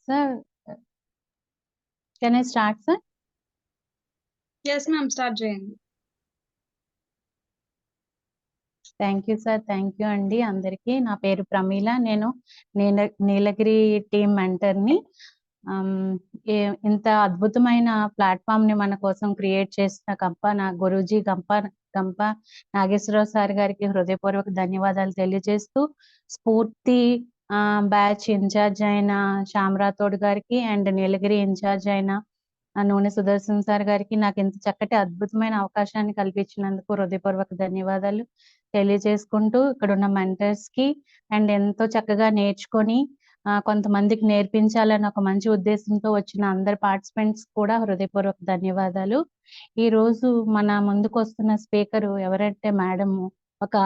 Sir, can I start, sir? Yes, ma'am. Start చేయండి. Thank you sir. Thank you అండి అందరికీ. నా పేరు ప్రమీల. నేను నీలగిరి టీమ్ మెంటర్ని. ఇంత అద్భుతమైన ప్లాట్ఫామ్ని మన కోసం క్రియేట్ చేసిన నా గురూజీ గంప నాగేశ్వరరావు సార్ గారికి హృదయపూర్వక ధన్యవాదాలు తెలియజేస్తూ, స్ఫూర్తి బ్యాచ్ ఇన్ఛార్జ్ అయిన శ్యామ్ రాథోడ్ గారికి అండ్ నీలగిరి ఇన్ఛార్జ్ అయిన నూనె సుదర్శన్ సార్ గారికి నాకు ఇంత చక్కటి అద్భుతమైన అవకాశాన్ని కల్పించినందుకు హృదయపూర్వక ధన్యవాదాలు తెలియజేసుకుంటూ, ఇక్కడ ఉన్న మెంటర్స్ కి అండ్ ఎంతో చక్కగా నేర్చుకొని కొంతమందికి నేర్పించాలని ఒక మంచి ఉద్దేశంతో వచ్చిన అందరి పార్టిసిపెంట్స్ కూడా హృదయపూర్వక ధన్యవాదాలు. ఈ రోజు మన ముందుకు వస్తున్న స్పీకర్ ఎవరంటే మేడం, ఒక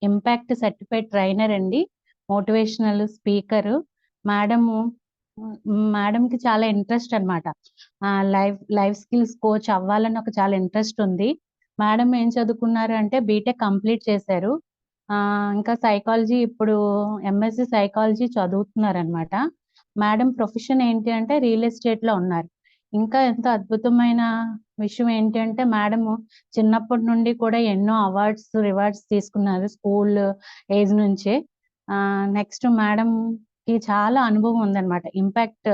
ఇంపాక్ట్ సర్టిఫైడ్ ట్రైనర్ అండి, మోటివేషనల్ స్పీకర్. మేడం కి చాలా ఇంట్రెస్ట్ అన్నమాట. లైఫ్ స్కిల్స్ కోచ్ అవ్వాలని చాలా ఇంట్రెస్ట్ ఉంది. మేడం ఏం చదువుకున్నారు అంటే బీటెక్ కంప్లీట్ చేశారు. ఇంకా సైకాలజీ, ఇప్పుడు ఎంఎస్సి సైకాలజీ చదువుతున్నారనమాట. మేడం ప్రొఫెషన్ ఏంటి అంటే రియల్ ఎస్టేట్ లో ఉన్నారు. ఇంకా ఎంతో అద్భుతమైన విషయం ఏంటి అంటే మేడం చిన్నప్పటి నుండి కూడా ఎన్నో రివార్డ్స్ తీసుకున్నారు స్కూల్ ఏజ్ నుంచే. నెక్స్ట్ మేడం కి చాలా అనుభవం ఉందన్నమాట. ఇంపాక్ట్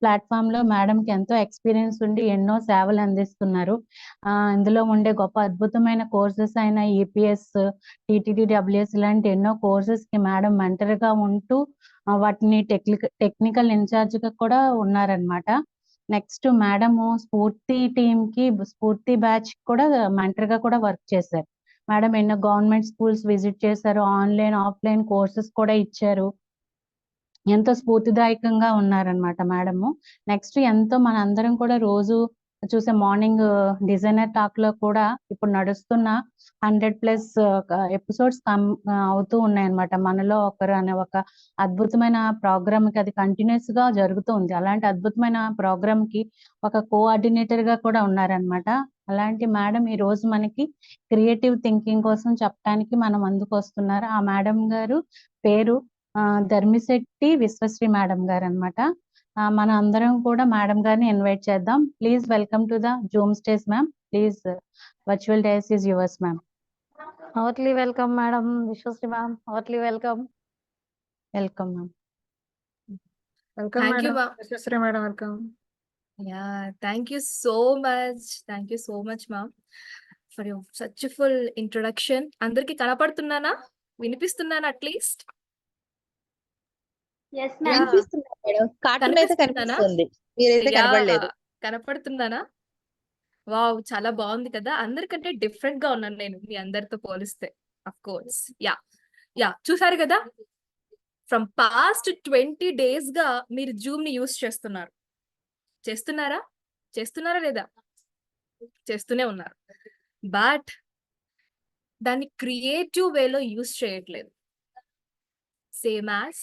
ప్లాట్ఫామ్ లో మేడం కి ఎంతో ఎక్స్పీరియన్స్ ఉండి ఎన్నో సేవలు అందిస్తున్నారు. ఇందులో ఉండే గొప్ప అద్భుతమైన కోర్సెస్ అయిన ఈపీఎస్, టీటీడీడబ్ల్యూఎస్ ఇలాంటి ఎన్నో కోర్సెస్ కి మేడం మెంటర్ గా ఉంటూ వాటిని టెక్నికల్ ఇన్ఛార్జ్ గా కూడా ఉన్నారనమాట. నెక్స్ట్ మేడం స్ఫూర్తి బ్యాచ్ కూడా మెంటర్ గా కూడా వర్క్ చేశారు. మేడం ఎన్నో గవర్నమెంట్ స్కూల్స్ విజిట్ చేశారు, ఆన్లైన్ ఆఫ్లైన్ కోర్సెస్ కూడా ఇచ్చారు. ఎంతో స్ఫూర్తిదాయకంగా ఉన్నారనమాట మేడము. నెక్స్ట్ ఎంతో మన అందరం కూడా రోజు చూసే మార్నింగ్ డిజైనర్ టాక్ లో కూడా ఇప్పుడు నడుస్తున్న 100+ ఎపిసోడ్స్ అవుతూ ఉన్నాయన్నమాట. మనలో ఒకరు అనే ఒక అద్భుతమైన ప్రోగ్రామ్ కి అది కంటిన్యూస్ గా జరుగుతూ ఉంది. అలాంటి అద్భుతమైన ప్రోగ్రామ్ కి ఒక కోఆర్డినేటర్ గా కూడా ఉన్నారనమాట. అలాంటి మేడం ఈ రోజు మనకి క్రియేటివ్ థింకింగ్ కోసం చెప్పడానికి మనం ముందుకు వస్తున్నారు. ఆ మేడం గారు పేరు ధర్మిశెట్టి విశ్వశ్రీ మేడం గారు అనమాట. మన అందరం కూడా మేడం గారిని ఇన్వైట్ చేద్దాం. Please welcome to the Zoom stage ma'am. Please virtual dais is yours ma'am. Heartily welcome, Madam Vishwasri ma'am. Heartily welcome. Welcome ma'am. Welcome, Thank you, madam. ma'am. Vishwasri madam, welcome. Yeah, thank you so much. Thank you so much, ma'am, for your such a full introduction. అందరికి కనపడుతున్నానా, వినిపిస్తున్నానా at least? Yes, Yeah. ma'am. కనిపిస్తున్నారు madam. Cartoon అయితే కనిపిస్తున్నానా? కనిపిస్తుంది, మీరైతే కనపడలేదు. కనపడుతున్నానా? Wow, చాలా బాగుంది కదా. అందరికంటే డిఫరెంట్ గా ఉన్నాను నేను మీ అందరితో పోలిస్తే. Of course. యా చూసారు కదా, ఫ్రమ్ పాస్ట్ 20 days గా మీరు జూమ్ ని యూస్ చేస్తున్నారా లేదా? చేస్తూనే ఉన్నారు. బట్ దాన్ని క్రియేటివ్ వేలో యూస్ చేయట్లేదు. సేమ్ యాజ్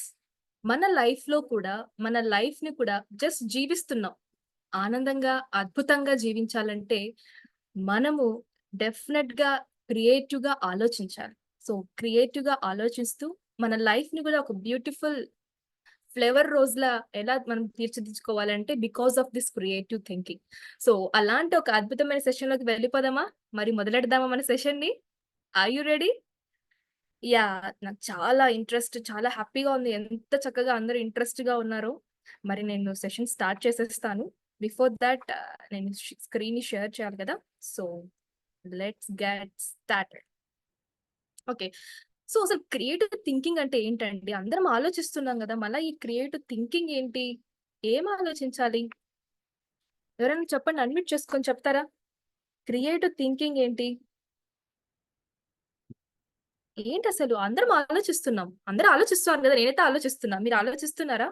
మన లైఫ్ లో కూడా మన లైఫ్ ని కూడా జస్ట్ జీవిస్తున్నాం. ఆనందంగా అద్భుతంగా జీవించాలంటే మనము డెఫినెట్ గా క్రియేటివ్ గా ఆలోచించాలి. సో క్రియేటివ్ గా ఆలోచిస్తూ మన లైఫ్ ని కూడా ఒక బ్యూటిఫుల్ ఫ్లేవర్ రోజులా ఎలా మనం తీర్చిదిద్దుకోవాలంటే because of this creative thinking. So అలాంటి ఒక అద్భుతమైన సెషన్ లోకి వెళ్ళిపోదామా? మరి మొదలెడదామా మన సెషన్ ని? Are you ready? యా, నాకు చాలా ఇంట్రెస్ట్, చాలా హ్యాపీగా ఉంది. ఎంత చక్కగా అందరూ ఇంట్రెస్ట్ గా ఉన్నారో. మరి నేను సెషన్ స్టార్ట్ చేసేస్తాను. బిఫోర్ దట్ నేను స్క్రీన్ ని షేర్ చేయాలి కదా. So let's get started. Okay, so అసలు క్రియేటివ్ థింకింగ్ అంటే ఏంటండి? అందరం ఆలోచిస్తున్నాం కదా, మళ్ళీ ఈ క్రియేటివ్ థింకింగ్ ఏంటి? ఏం ఆలోచించాలి? ఎవరైనా చెప్పండి, అడ్మిట్ చేసుకొని చెప్తారా? క్రియేటివ్ థింకింగ్ ఏంటి అసలు? అందరం ఆలోచిస్తున్నాం, అందరూ ఆలోచిస్తున్నారు కదా. నేనైతే ఆలోచిస్తున్నా, మీరు ఆలోచిస్తున్నారా?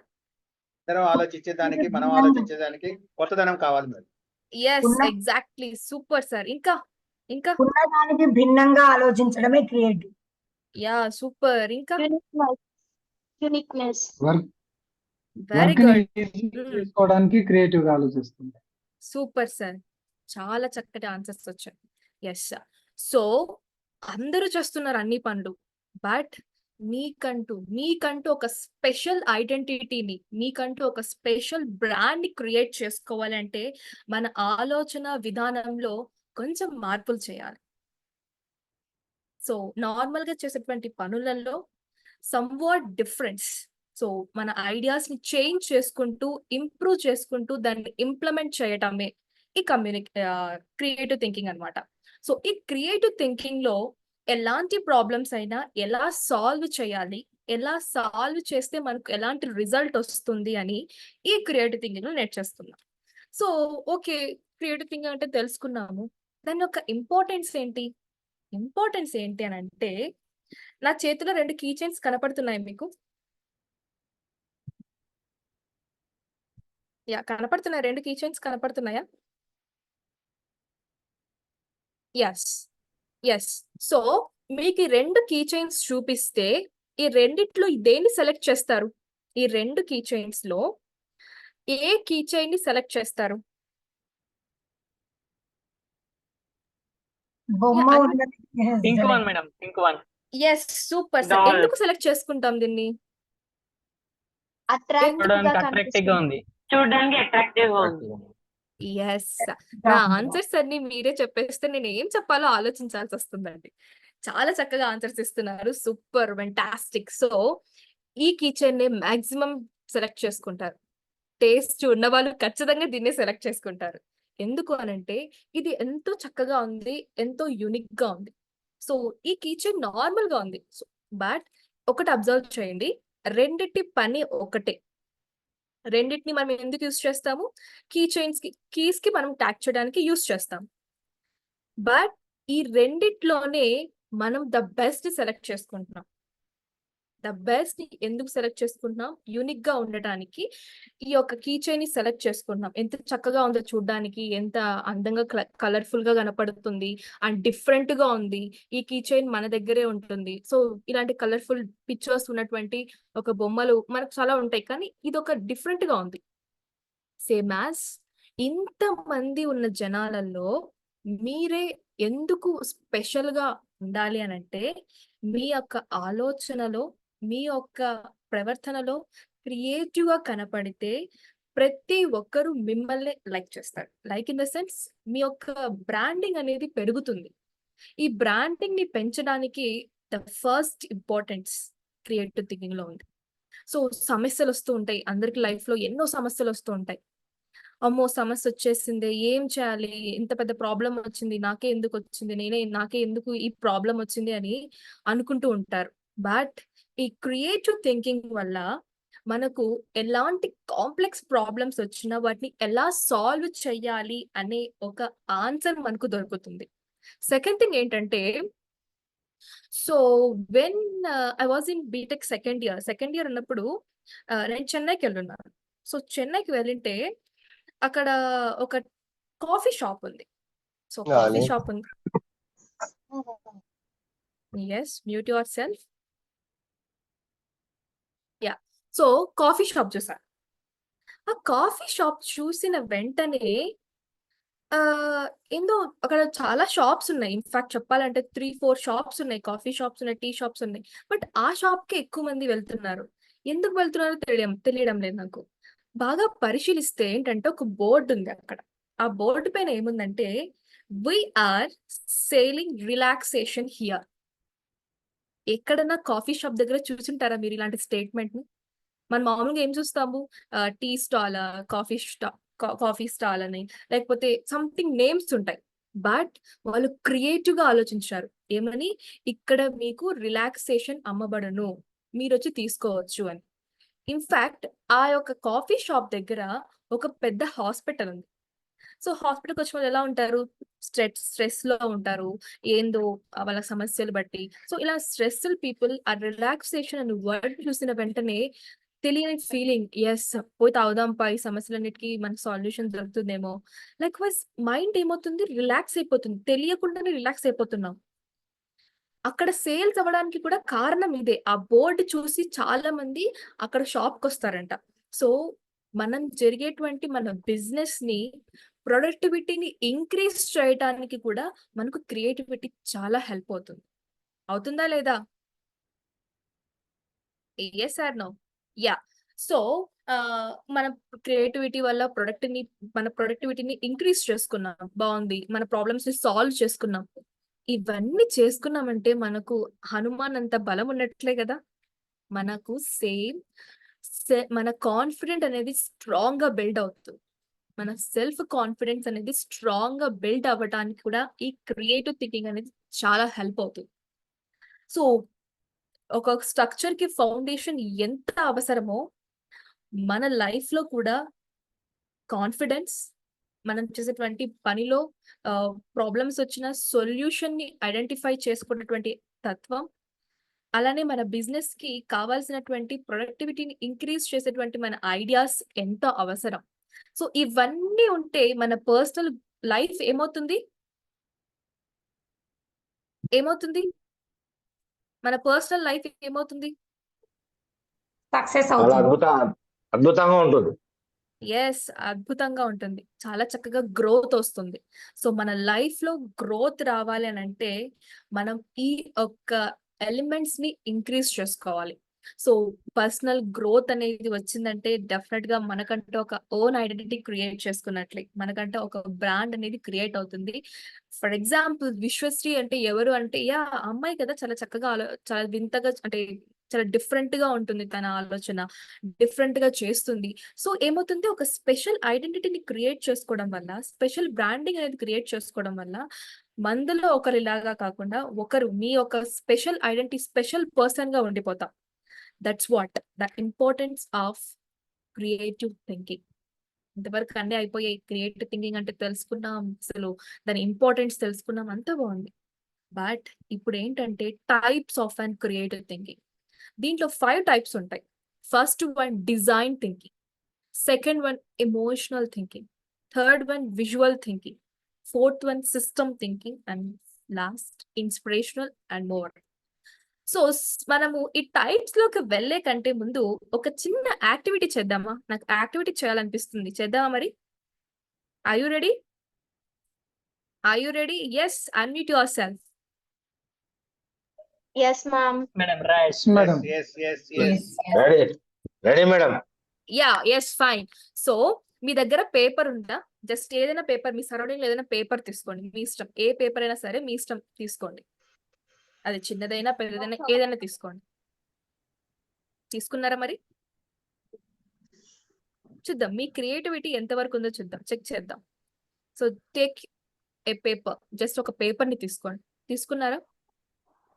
అందరం ఆలోచించేదానికి, మనం ఆలోచించేదానికి కొత్తదనం కావాలి మరి. Yes, exactly, super sir. ఇంకా ఉన్నదానికి భిన్నంగా ఆలోచించడమే క్రియేటివ్. Yeah, super. ఇంకా Uniqueness. వెరీ గుడ్, చేసుకోవడానికి క్రియేటివ్ గా ఆలోచిస్తుంది. Super sir. చాలా చక్కటి ఆన్సర్స్ వచ్చాయి. Yes sir. సో అందరూ చేస్తున్నారు అన్ని పనులు, బట్ మీకంటూ ఒక స్పెషల్ ఐడెంటిటీని, మీకంటూ ఒక స్పెషల్ బ్రాండ్ క్రియేట్ చేసుకోవాలంటే మన ఆలోచన విధానంలో కొంచెం మార్పులు చేయాలి. సో నార్మల్గా చేసేటువంటి పనులలో సమ్వాట్ డిఫరెన్స్. సో మన ఐడియాస్ ని చేంజ్ చేసుకుంటూ, ఇంప్రూవ్ చేసుకుంటూ దాన్ని ఇంప్లిమెంట్ చేయటమే ఈ క్రియేటివ్ థింకింగ్ అన్నమాట. సో ఈ క్రియేటివ్ థింకింగ్ లో ఎలాంటి ప్రాబ్లమ్స్ అయినా ఎలా సాల్వ్ చేయాలి, ఎలా సాల్వ్ చేస్తే మనకు ఎలాంటి రిజల్ట్ వస్తుంది అని ఈ క్రియేటివ్ థింకింగ్ లో నేర్చేస్తున్నాం. సో ఓకే, క్రియేటివ్ థింకింగ్ అంటే తెలుసుకున్నాము. దాని యొక్క ఇంపార్టెన్స్ ఏంటి అని అంటే, నా చేతిలో 2 కీ చైన్స్ కనపడుతున్నాయి మీకు. కనపడుతున్నాయి, 2 కీ చైన్స్ కనపడుతున్నాయా? ఎస్. సో మీకు ఈ 2 కీ చైన్స్ చూపిస్తే ఈ రెండిట్లో దేన్ని సెలెక్ట్ చేస్తారు? ఈ 2 కీ చైన్స్ లో ఏ కీ చైన్ ని సెలెక్ట్ చేస్తారు? బొమ్మ Yeah, ఉన్నది pink one madam, pink one. Yes, super sir. Doll. ఎందుకు సెలెక్ట్ చేసుకుంటాం దీన్ని? చూడడానికి అట్రాక్టివ్ గా ఉంది. చూడడానికి అట్రాక్టివ్ గా ఉంది. ఎస్, నా ఆన్సర్స్ అన్ని మీరే చెప్పేస్తే నేను ఏం చెప్పాలో ఆలోచించాల్సి వస్తుందండి. చాలా చక్కగా ఆన్సర్స్ ఇస్తున్నారు, సూపర్, ఫెంటాస్టిక్. సో ఈ కిచెన్ ని మాక్సిమం సెలెక్ట్ చేసుకుంటారు. టేస్ట్ ఉన్న వాళ్ళు ఖచ్చితంగా దీన్నే సెలెక్ట్ చేసుకుంటారు. ఎందుకు అనంటే ఇది ఎంతో చక్కగా ఉంది, ఎంతో యూనిక్ గా ఉంది. సో ఈ కిచెన్ నార్మల్ గా ఉంది, బట్ ఒకటి అబ్జర్వ్ చేయండి, రెండిటి పని ఒకటే. రెండింటిని మనం ఎందుకు యూస్ చేస్తాము? కీస్ కి మనం ట్యాగ్ చేయడానికి యూస్ చేస్తాం. బట్ ఈ రెండిట్లోనే మనం ద బెస్ట్ సెలెక్ట్ చేసుకుంటున్నాం. ద బెస్ట్ ఎందుకు సెలెక్ట్ చేసుకుంటున్నాం? యూనిక్ గా ఉండటానికి ఈ యొక్క కీ చైన్ ని సెలెక్ట్ చేసుకుంటున్నాం. ఎంత చక్కగా ఉందో చూడడానికి, ఎంత అందంగా కలర్ఫుల్ గా కనపడుతుంది అండ్ డిఫరెంట్ గా ఉంది. ఈ కీ చైన్ మన దగ్గరే ఉంటుంది. సో ఇలాంటి కలర్ఫుల్ పిక్చర్స్ ఉన్నటువంటి ఒక బొమ్మలు మనకు చాలా ఉంటాయి, కానీ ఇది ఒక డిఫరెంట్ గా ఉంది. సేమ్ యాజ్ ఇంత మంది ఉన్న జనాలలో మీరే ఎందుకు స్పెషల్ గా ఉండాలి అని అంటే, మీ యొక్క ఆలోచనలో, మీ యొక్క ప్రవర్తనలో క్రియేటివ్ గా కనపడితే ప్రతి ఒక్కరు మిమ్మల్ని లైక్ చేస్తారు. లైక్ ఇన్ ద సెన్స్ మీ యొక్క బ్రాండింగ్ అనేది పెరుగుతుంది. ఈ బ్రాండింగ్ ని పెంచడానికి the first importance creative thinking లో ఉంది. సో సమస్యలు వస్తూ ఉంటాయి, అందరికి లైఫ్ లో ఎన్నో సమస్యలు వస్తూ ఉంటాయి. అమ్మో సమస్య వచ్చేసింది, ఏం చేయాలి, ఇంత పెద్ద ప్రాబ్లం వచ్చింది, నాకే ఎందుకు ఈ ప్రాబ్లం వచ్చింది అని అనుకుంటూ ఉంటారు. బట్ ఈ క్రియేటివ్ థింకింగ్ వల్ల మనకు ఎలాంటి కాంప్లెక్స్ ప్రాబ్లమ్స్ వచ్చినా వాటిని ఎలా సాల్వ్ చేయాలి అనే ఒక ఆన్సర్ మనకు దొరుకుతుంది. సెకండ్ థింగ్ ఏంటంటే, so when I was in BTech second year ఉన్నప్పుడు నేను చెన్నైకి వెళ్ళున్నాను. సో చెన్నైకి వెళ్ళింటే అక్కడ ఒక కాఫీ షాప్ ఉంది. సో కాఫీ షాప్ ఉంది. Yes, mute yourself. So coffee shop చూసాను. ఆ కాఫీ షాప్ చూసిన వెంటనే ఏందో అక్కడ చాలా షాప్స్ ఉన్నాయి. ఇన్ఫాక్ట్ చెప్పాలంటే 3-4 షాప్స్ ఉన్నాయి, కాఫీ షాప్స్ ఉన్నాయి, టీ షాప్స్ ఉన్నాయి. బట్ ఆ షాప్ కి ఎక్కువ మంది వెళ్తున్నారు. ఎందుకు వెళ్తున్నారో తెలియడం లేదు నాకు. బాగా పరిశీలిస్తే ఏంటంటే ఒక బోర్డు ఉంది అక్కడ. ఆ బోర్డు పైన ఏముందంటే, we are selling relaxation here. ఎక్కడన్నా కాఫీ షాప్ దగ్గర చూసుంటారా మీరు ఇలాంటి స్టేట్మెంట్ ని? మనం మామూలుగా ఏం చూస్తాము, టీ స్టాల్, కాఫీ స్టాల్ అని, లేకపోతే సంథింగ్ నేమ్స్ ఉంటాయి. బట్ వాళ్ళు క్రియేటివ్ గా ఆలోచించారు. ఏమని? ఇక్కడ మీకు రిలాక్సేషన్ అమ్మబడును, మీరు వచ్చి తీసుకోవచ్చు అని. ఇన్ఫాక్ట్ ఆ యొక్క కాఫీ షాప్ దగ్గర ఒక పెద్ద హాస్పిటల్ ఉంది. సో హాస్పిటల్కి వచ్చిన వాళ్ళు ఎలా ఉంటారు? స్ట్రెస్ లో ఉంటారు, ఏందో వాళ్ళ సమస్యలు బట్టి. సో ఇలా స్ట్రెస్ఫుల్ పీపుల్ ఆ రిలాక్సేషన్ అనే వర్డ్ చూసిన వెంటనే తెలియని ఫీలింగ్, ఎస్ పోయి తాగుదాం పై సమస్యలన్నిటికీ మనకు సొల్యూషన్ దొరుకుతుందేమో. లైక్ వైజ్ మైండ్ ఏమవుతుంది? రిలాక్స్ అయిపోతుంది, తెలియకుండానే రిలాక్స్ అయిపోతున్నాం. అక్కడ సేల్స్ అవ్వడానికి కూడా కారణం ఇదే. ఆ బోర్డు చూసి చాలా మంది అక్కడ షాప్కి వస్తారంట. సో మనం జరిగేటువంటి మన బిజినెస్ ని, ప్రొడక్టివిటీని ఇంక్రీజ్ చేయడానికి కూడా మనకు క్రియేటివిటీ చాలా హెల్ప్ అవుతుంది. అవుతుందా లేదా? Yes or no? Yeah. So మన క్రియేటివిటీ వల్ల మన ప్రొడక్టివిటీని ఇంక్రీజ్ చేసుకున్నాం, బాగుంది. మన ప్రాబ్లమ్స్ ని సాల్వ్ చేసుకున్నాం. ఇవన్నీ చేసుకున్నామంటే మనకు హనుమాన్ అంత బలం ఉన్నట్లే కదా. మనకు సేమ్ మన కాన్ఫిడెంట్ అనేది స్ట్రాంగ్ గా బిల్డ్ అవుతుంది. మన సెల్ఫ్ కాన్ఫిడెన్స్ అనేది స్ట్రాంగ్ గా బిల్డ్ అవ్వడానికి కూడా ఈ క్రియేటివ్ థింకింగ్ అనేది చాలా హెల్ప్ అవుతుంది. సో ఒక స్ట్రక్చర్ కి ఫౌండేషన్ ఎంత అవసరమో మన లైఫ్ లో కూడా కాన్ఫిడెన్స్, మనం చేసేటువంటి పనిలో ప్రాబ్లమ్స్ వచ్చిన సొల్యూషన్ ని ఐడెంటిఫై చేసుకున్నటువంటి తత్వం, అలానే మన బిజినెస్ కి కావాల్సినటువంటి ప్రొడక్టివిటీని ఇంక్రీజ్ చేసేటువంటి మన ఐడియాస్ ఎంత అవసరం. సో ఇవన్నీ ఉంటే మన పర్సనల్ లైఫ్ ఏమవుతుంది? మన పర్సనల్ లైఫ్ ఏమవుతుంది? సక్సెస్ చాలా అవుతుంది. అద్భుతంగా ఉంటుంది. ఎస్, అద్భుతంగా ఉంటుంది. చాలా చక్కగా గ్రోత్ వస్తుంది. సో మన లైఫ్ లో గ్రోత్ రావాలి అని అంటే మనం ఈ ఒక్క ఎలిమెంట్స్ ని ఇంక్రీజ్ చేసుకోవాలి. సో పర్సనల్ గ్రోత్ అనేది వచ్చిందంటే డెఫినెట్ గా మనకంటే ఒక ఓన్ ఐడెంటిటీ క్రియేట్ చేసుకున్నట్లే, మనకంటే ఒక బ్రాండ్ అనేది క్రియేట్ అవుతుంది. ఫర్ ఎగ్జాంపుల్ విశ్వశ్రీ అంటే ఎవరు అంటే, యా అమ్మాయి కదా, చాలా చక్కగా చాలా వింతగా, అంటే చాలా డిఫరెంట్ గా ఉంటుంది తన ఆలోచన, డిఫరెంట్ గా చేస్తుంది. సో ఏమవుతుంది, ఒక స్పెషల్ ఐడెంటిటీని క్రియేట్ చేసుకోవడం వల్ల, స్పెషల్ బ్రాండింగ్ అనేది క్రియేట్ చేసుకోవడం వల్ల మందులో ఒకరిలాగా కాకుండా ఒకరు మీ ఒక స్పెషల్ ఐడెంటిటీ, స్పెషల్ పర్సన్ గా ఉండిపోతాం. That's what the importance of creative thinking. ఇంతవరకు అన్నీ అయిపోయాయి. క్రియేటివ్ థింకింగ్ అంటే తెలుసుకున్నాం, అసలు దాని ఇంపార్టెన్స్ తెలుసుకున్నాం, అంతా బాగుంది. బట్ ఇప్పుడు ఏంటంటే types of and creative thinking. దీంట్లో 5 టైప్స్ ఉంటాయి. First one design thinking, second one emotional thinking, third one visual thinking, fourth one system thinking, and last inspirational and more. So మనము ఈ టైప్స్ లోకి వెళ్ళే కంటే ముందు ఒక చిన్న యాక్టివిటీ చేద్దామా? నాకు యాక్టివిటీ చేయాలనిపిస్తుంది, చేద్దామా మరి? Are you ready? Are you ready? Yes, unmute yourself. Yes, ma'am. Madam right. Madam yes, yes, yes. Ready madam. Yeah, yes, fine. So మీ దగ్గర పేపర్ ఉందా? జస్ట్ ఏదైనా పేపర్, మీ సరౌండింగ్ ఏదైనా పేపర్ తీసుకోండి, మీ ఇష్టం. ఏ పేపర్ అయినా సరే మీ ఇష్టం, తీసుకోండి. అది చిన్నదైనా పెద్దదైనా ఏదైనా తీసుకోండి. తీసుకున్నారా మరి? చూద్దాం మీ క్రియేటివిటీ ఎంతవరకు ఉందో చూద్దాం, చెక్ చేద్దాం. So take a paper, just ఒక పేపర్ ని తీసుకోండి.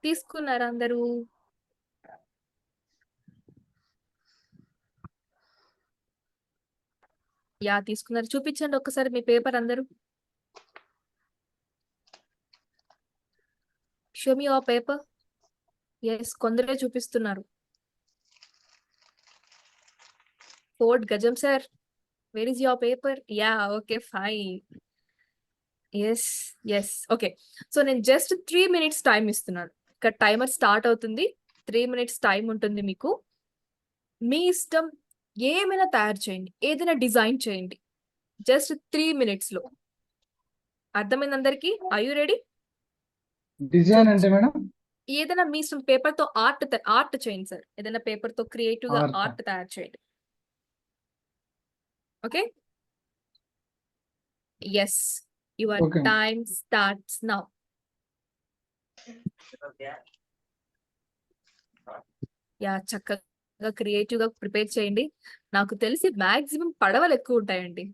తీసుకున్నారా అందరూ? యా, తీసుకున్నారు. చూపించండి ఒకసారి మీ పేపర్ అందరూ. Show me your paper. Yes, కొందరే చూపిస్తున్నారు. ఫోర్ట్ గజం sir, where is your paper? Yeah, okay, fine. Yes, okay. So నేను జస్ట్ 3 minutes టైం ఇస్తున్నాను. ఇక్కడ టైమర్ స్టార్ట్ అవుతుంది. 3 minutes టైం ఉంటుంది మీకు. మీ ఇష్టం, ఏమైనా తయారు చేయండి, ఏదైనా డిజైన్ చేయండి, జస్ట్ 3 minutes లో. అర్థమైంది అందరికి? Are you ready? డిజైన్ అంటే మేడం ఏదైనా మీ ఇష్టం, పేపర్ తో ఆర్ట్ చేయండి సార్. ఏదైనా పేపర్ తో క్రియేటివ్ గా Art. ఆర్ట్ తయారు చేయండి. Okay, yes, your Okay. Time starts now. Yeah, చక్కగా క్రియేటివ్ గా ప్రిపేర్ చేయండి. నాకు తెలిసి మాక్సిమం పడవలు ఎక్కువ ఉంటాయండి.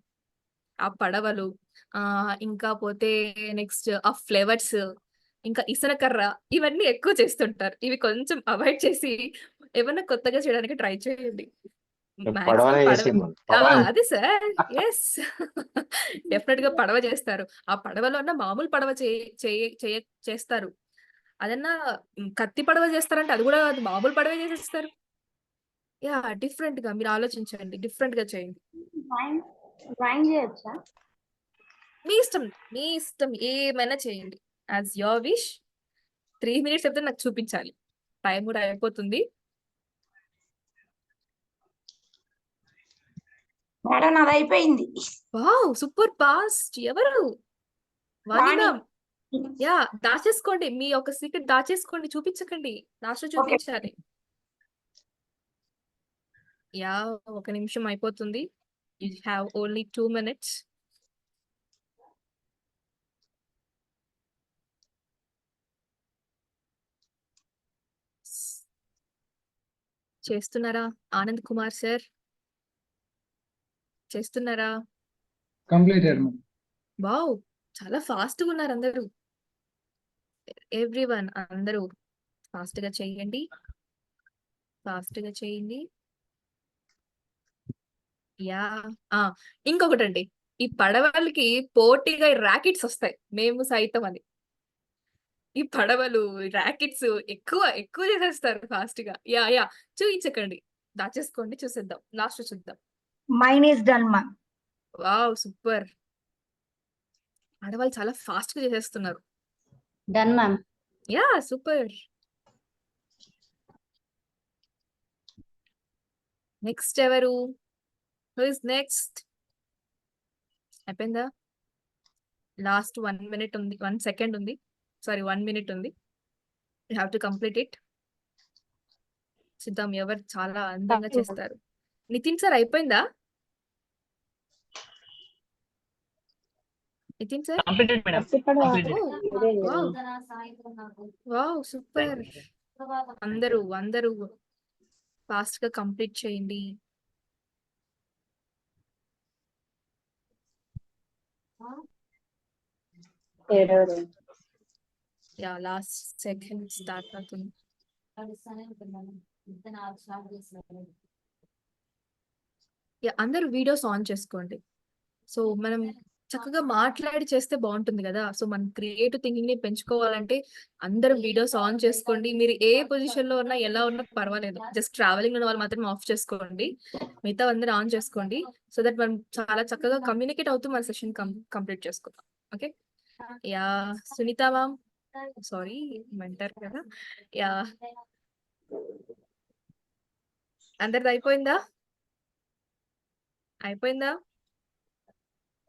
ఆ పడవలు, ఇంకా పోతే నెక్స్ట్ ఆ ఫ్లేవర్స్, ఇంకా ఇసనకర్ర, ఇవన్నీ ఎక్కువ చేస్తుంటారు. ఇవి కొంచెం అవాయిడ్ చేసి ఏమన్నా కొత్తగా చేయడానికి ట్రై చేయండి. పడవనే మాక్సిమం చేసింది. అదే సార్, ఎస్, డెఫినెట్ గా పడవ చేస్తారు. ఆ పడవలో ఉన్న మామూలు పడవ చేస్తారు. అదన్నా కత్తి పడవ చేస్తారంటే అది కూడా అది మామూలు పడవే చేసేస్తారు. యా, డిఫరెంట్ గా మీరు ఆలోచించండి, డిఫరెంట్ గా చేయండి. డ్రాయింగ్ చేయొచ్చా? మీ ఇష్టం ఏమైనా చేయండి, యాజ్ యువర్ విష్. 3 minutes అయితే నాకు చూపించాలి, టైం కూడా అయిపోతుంది. మేడం నాది అయిపోయింది. Wow, super fast. ఎవరు? వాణినా? యా, దాచేసుకోండి, మీ ఒక సీక్రెట్ దాచేసుకోండి, చూపించకండి, లాస్ట్ చూపించాలి. యా ఒక నిమిషం అయిపోతుంది. You have only 2 minutes. చేస్తున్నారా ఆనంద్ కుమార్ సార్? చేస్తున్నారా? Completed madam. వావ్, చాలా ఫాస్ట్గా ఉన్నారు అందరూ. ఎవ్రీవన్ అందరూ ఫాస్ట్గా చేయండి, ఫాస్ట్గా చేయండి. యా ఇంకొకటండి, ఈ పడవలకి పోటీగా ర్యాకెట్స్ వస్తాయి, మేము సైతం అని. ఈ పడవలు ర్యాకెట్స్ ఎక్కువ ఎక్కువ చేసేస్తారు ఫాస్ట్ గా. యా చూపించకండి, దాచేసుకోండి, చూసేద్దాం, లాస్ట్ చూద్దాం. Mine is done ma'am. Wow super, ఆడవాళ్ళు చాలా ఫాస్ట్ గా చేసేస్తున్నారు. Done ma'am. Yeah super. Next ఎవరు? Who is next? అయిపోయిందా? లాస్ట్ 1 minute ఉంది, 1 second ఉంది, సారీ 1 minute ఉంది. You have to complete it. చూద్దాం ఎవరు చాలా అందంగా చేస్తారు. నితిన్ సార్ అయిపోయిందా? Nitin sir? Completed madam. Completed. Wow super. అందరూ అందరూ ఫాస్ట్ గా కంప్లీట్ చేయండి. యా లాస్ట్ సెకండ్ స్టార్ట్ అవుతుంది. యా అందరూ వీడియోస్ ఆన్ చేసుకోండి. సో మనం చక్కగా మాట్లాడి చేస్తే బాగుంటుంది కదా. సో మన క్రియేటివ్ థింకింగ్ ని పెంచుకోవాలంటే అందరూ వీడియోస్ ఆన్ చేసుకోండి. మీరు ఏ పొజిషన్ లో ఉన్నా ఎలా ఉన్నా పర్వాలేదు, జస్ట్ ట్రావెలింగ్ ఉన్న వాళ్ళు మాత్రం ఆఫ్ చేసుకోండి, మిగతా అందరూ ఆన్ చేసుకోండి. సో దట్ మనం చాలా చక్కగా కమ్యూనికేట్ అవుతూ మన సెషన్ కంప్లీట్ చేసుకుందాం. Okay. Yeah Sunitha ma'am, sorry mentor కదా. యా అందరిది అయిపోయిందా? అయిపోయిందా?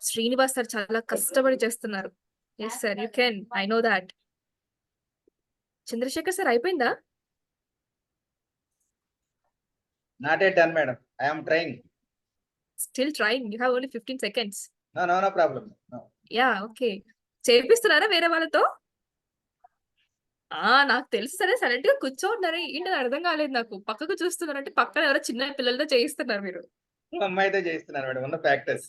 శ్రీనివాస్ సార్ చాలా కష్టపడి చేస్తున్నారు. Yes sir, you can, I know that. Chandrasekhar sir అయిపోయిందా? Not yet done madam, I am trying. Still trying, you have only 15 seconds. No problem. Yeah okay. చేపిస్తున్నారా వేరే వాళ్ళతో? నాకు తెలుసు, సరే సైలెంట్ గా కూర్చోండి. ఏంటని అర్థం కాలేదు నాకు. పక్కకు చూస్తున్నారంటే పక్కన ఎవరో చిన్న పిల్లలతో చేయిస్తున్నారు మీరు. అమ్మాయితో చేస్తున్నారు మేడం, ఉన్న factors.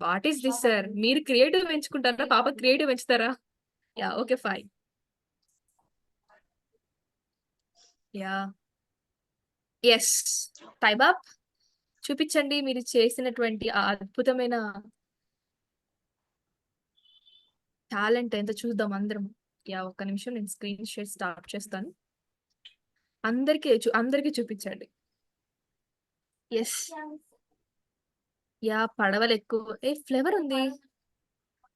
What is this sir? మీరు క్రియేటివ్ పెంచుకుంటారా, పాప క్రియేటివ్ పెంచుతారా? Yeah okay fine. Yeah yes టైబాబ్, చూపించండి మీరు చేసినటువంటి ఆ అద్భుతమైన టాలెంట్ ఎంత చూద్దాం అందరం. యా ఒక్క నిమిషం, నేను స్క్రీన్ షేర్ స్టార్ట్ చేస్తాను. అందరికి చూపించండి. ఎస్ యా పడవలు ఎక్కువ. ఫ్లేవర్ ఉంది.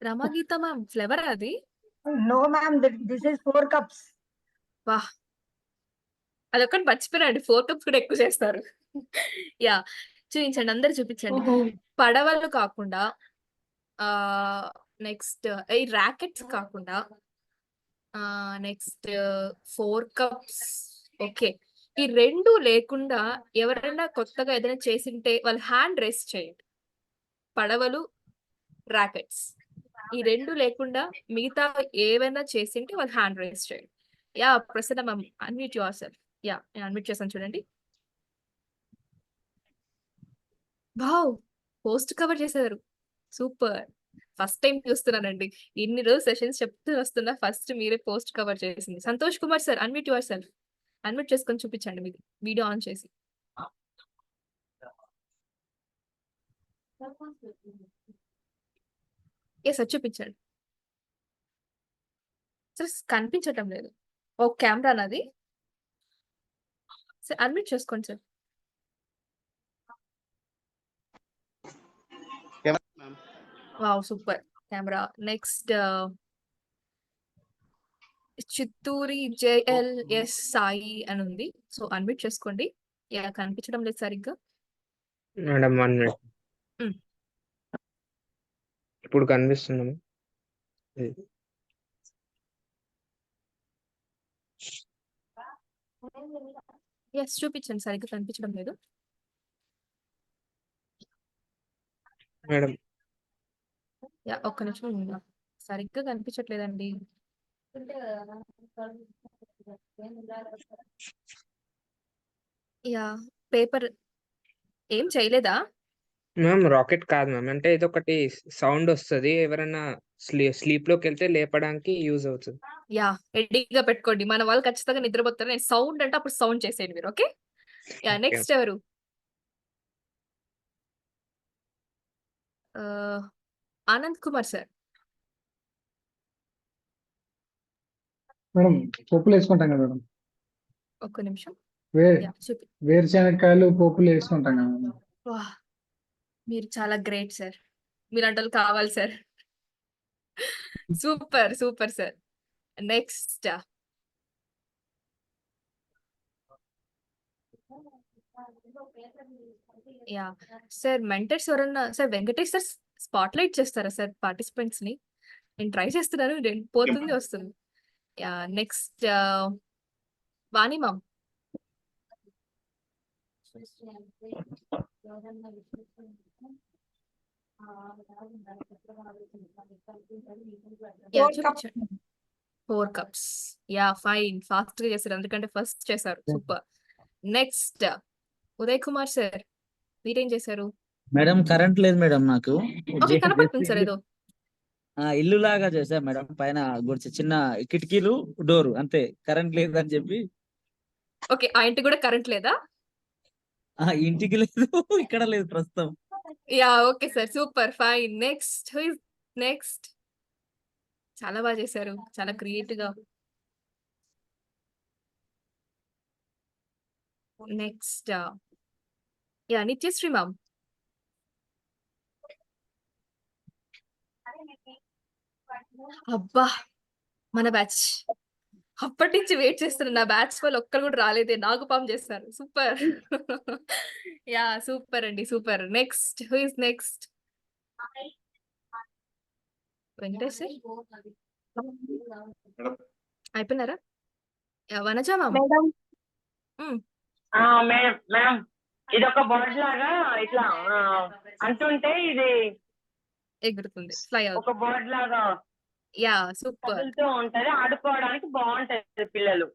రమాగీత మ్యామ్ ఫ్లేవర్ అది? No ma'am, this is 4 cups. వాహ్, అదొక్కటి మర్చిపోయినండి, 4 cups కూడా ఎక్కువ చేస్తారు. యా చూపించండి, అందరు చూపించండి. పడవలు కాకుండా నెక్స్ట్ ఈ ర్యాకెట్స్ కాకుండా నెక్స్ట్ 4 cups. ఓకే, ఈ రెండు లేకుండా ఎవరైనా కొత్తగా ఏదైనా చేసింటే వాళ్ళు హ్యాండ్ రేస్ చేయండి. పడవలు, ర్యాకెట్స్, ఈ రెండు లేకుండా మిగతా ఏవైనా చేసింటే వాళ్ళు హ్యాండ్ రేస్ చేయండి. Yeah Prasanna ma'am, unmute your self. Yeah నేను అన్మ్యూట్ చేస్తాను, చూడండి. వావ్, పోస్ట్ కవర్ చేశారు, సూపర్. ఫస్ట్ టైం చూస్తున్నానండి, ఇన్ని రోజు సెషన్స్ చెప్తూ వస్తున్నా, ఫస్ట్ మీరే పోస్ట్ కవర్ చేసింది. Santosh Kumar sir, unmute your self. Unmute చేసుకొని చూపించండి, మీది వీడియో ఆన్ చేసి. సార్ చూపించండి. సార్ కనిపించటం లేదు. ఓ కెమెరా నాది. సార్ అన్మ్యూట్ చేసుకోండి sir. Wow super camera. Next Chitturi JLS Sai అని ఉంది, సో అన్మ్యూట్ చేసుకోండి. యా కనిపించడం లేదు సరిగ్గా. Madam 1 minute. ఇప్పుడు కనిపిస్తున్నాము. ఎస్ చూపించండి, సరిగ్గా కనిపించడం లేదు. మేడం యా ఒక్క నిమిషం ఉండు. సరిగ్గా కనిపించట్లేదండి. యా పేపర్ ఏం చేయలేదా? మ్యామ్ రాకెట్ కాదు మ్యామ్. అంటే ఇది ఒకటి సౌండ్ వస్తది. ఎవరైనా స్లీప్ లోకి వెళ్తే లేపడానికి యూజ్ అవుతుంది. యా రెడీగా పెట్టుకోండి. మన వాళ్ళు ఖచ్చితంగా నిద్రపోతారు. నేను సౌండ్ అంటే అప్పుడు సౌండ్ చేసేయండి మీరు. ఓకే. Yeah okay. నెక్స్ట్ ఎవరు? ఆనంద్ కుమార్ సార్. మేడం పప్పులు వేసుకుంటాం కదా మేడం. ఒక్క నిమిషం. వే యా చూపి. వేరుశనగకాయలు పప్పులు వేసుకుంటాం కదా మేడం. వాహ్! మీరు చాలా గ్రేట్ సార్. మీలాంటి వాళ్ళు కావాలి sir. Super. Super sir. Next yeah sir mentors ఎవరన్నా sir Venkatesh sir spotlight చేస్తారా సార్ పార్టిసిపెంట్స్ ని? నేను ట్రై చేస్తున్నాను. పోతుంది వస్తుంది. Yeah next Vani ma'am. Yeah 4 cups. చూపించండి. 4 కప్స్. Yeah fine. ఫాస్ట్ గా చేశారు. ఎందుకంటే ఫస్ట్ చేశారు. Super. Next Uday Kumar sir మీరేం చేశారు? మేడం కరెంట్ లేదు మేడం నాకు. ఓకే కనపడుతుంది సార్ ఏదో. ఇల్లు లాగా చేసా మేడం. పైన గుడిచి చిన్న కిటికీలు డోరు అంతే. కరెంట్ లేదు అని చెప్పి ఓకే ఆ ఇంటి కూడా కరెంట్ లేదా? ఇంటికి లేదు ఇక్కడ లేదు ప్రస్తుతం. Yeah okay sir super fine. Next who is next? చాలా బాగా చేశారు. చాలా క్రియేటివ్ గా. Next yeah Nithyasree ma'am. అబ్బా మన బ్యాచ్ అప్పటి నుంచి వెయిట్ చేస్తున్నా. నా బ్యాచ్ వాళ్ళు ఒక్కరు కూడా రాలేదే. నాగుపాం చేస్తారు. సూపర్. యా సూపర్ అండి super. Next who is next? Venkatesh sir అయిపోయినారా? Yeah Vanaja ma'am. Madam madam ఇది ఒక బర్డ్ లాగా ఇట్లా అంటుంటే ఇది ఎగురుతుంది. ఫ్లై ఒక అవుతుంది. బర్డ్ లాగా యా సూపర్. కదులుతూ ఉంటది. ఆడుకోవడానికి బాగుంటది పిల్లలు.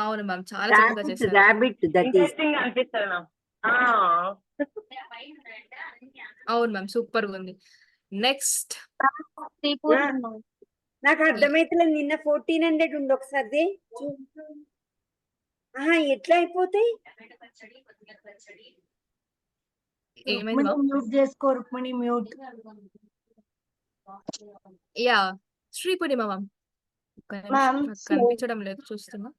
అవును మ్యామ్ చాలా చక్కగా చేశారు. ఇంట్రెస్టింగ్ అనిపిస్తుంది మ్యామ్. అవును మ్యామ్ సూపర్ గా ఉంది. నెక్స్ట్ నాకు అర్థమైతలేదు. నిన్న 1400 ఉంది ఒకసారి ఎట్లా అయిపోతాయి? ఏమైంది మ్యామ్? మ్యూట్ చేసుకో రుక్మిణి మ్యూట్. యా శ్రీ పూర్ణిమ మ్యామ్. ఒక్క నిమిషం. మ్యామ్, నాకు కనిపించడం లేదు చూస్తున్నా.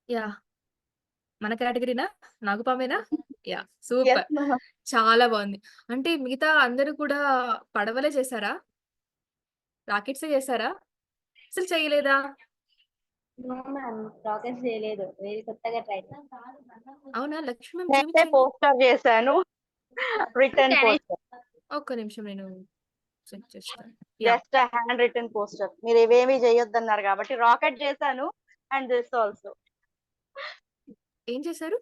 యా మన కేటగిరీనా? నాగుపామేనా? Yeah super. చాలా బాగుంది. అంటే మిగతా అందరూ కూడా పడవలే చేశారా? రాకెట్సే చేశారా? అసలు చేయలేదా? రాకెట్స్ చేయలేదు. వేరే కొత్తగా ట్రై అవునా లక్ష్మి మ్యామ్ నేనైతే చూపించండి. పోస్టర్ చేశాను. Return poster. ఒక్క నిమిషం నేను చెక్ చేస్తాను. Yeah just hand return poster. మీరు ఇవేమీ చేయొద్దన్నారు కాబట్టి రాకెట్ చేశాను. And this also. ఏం చేశారు?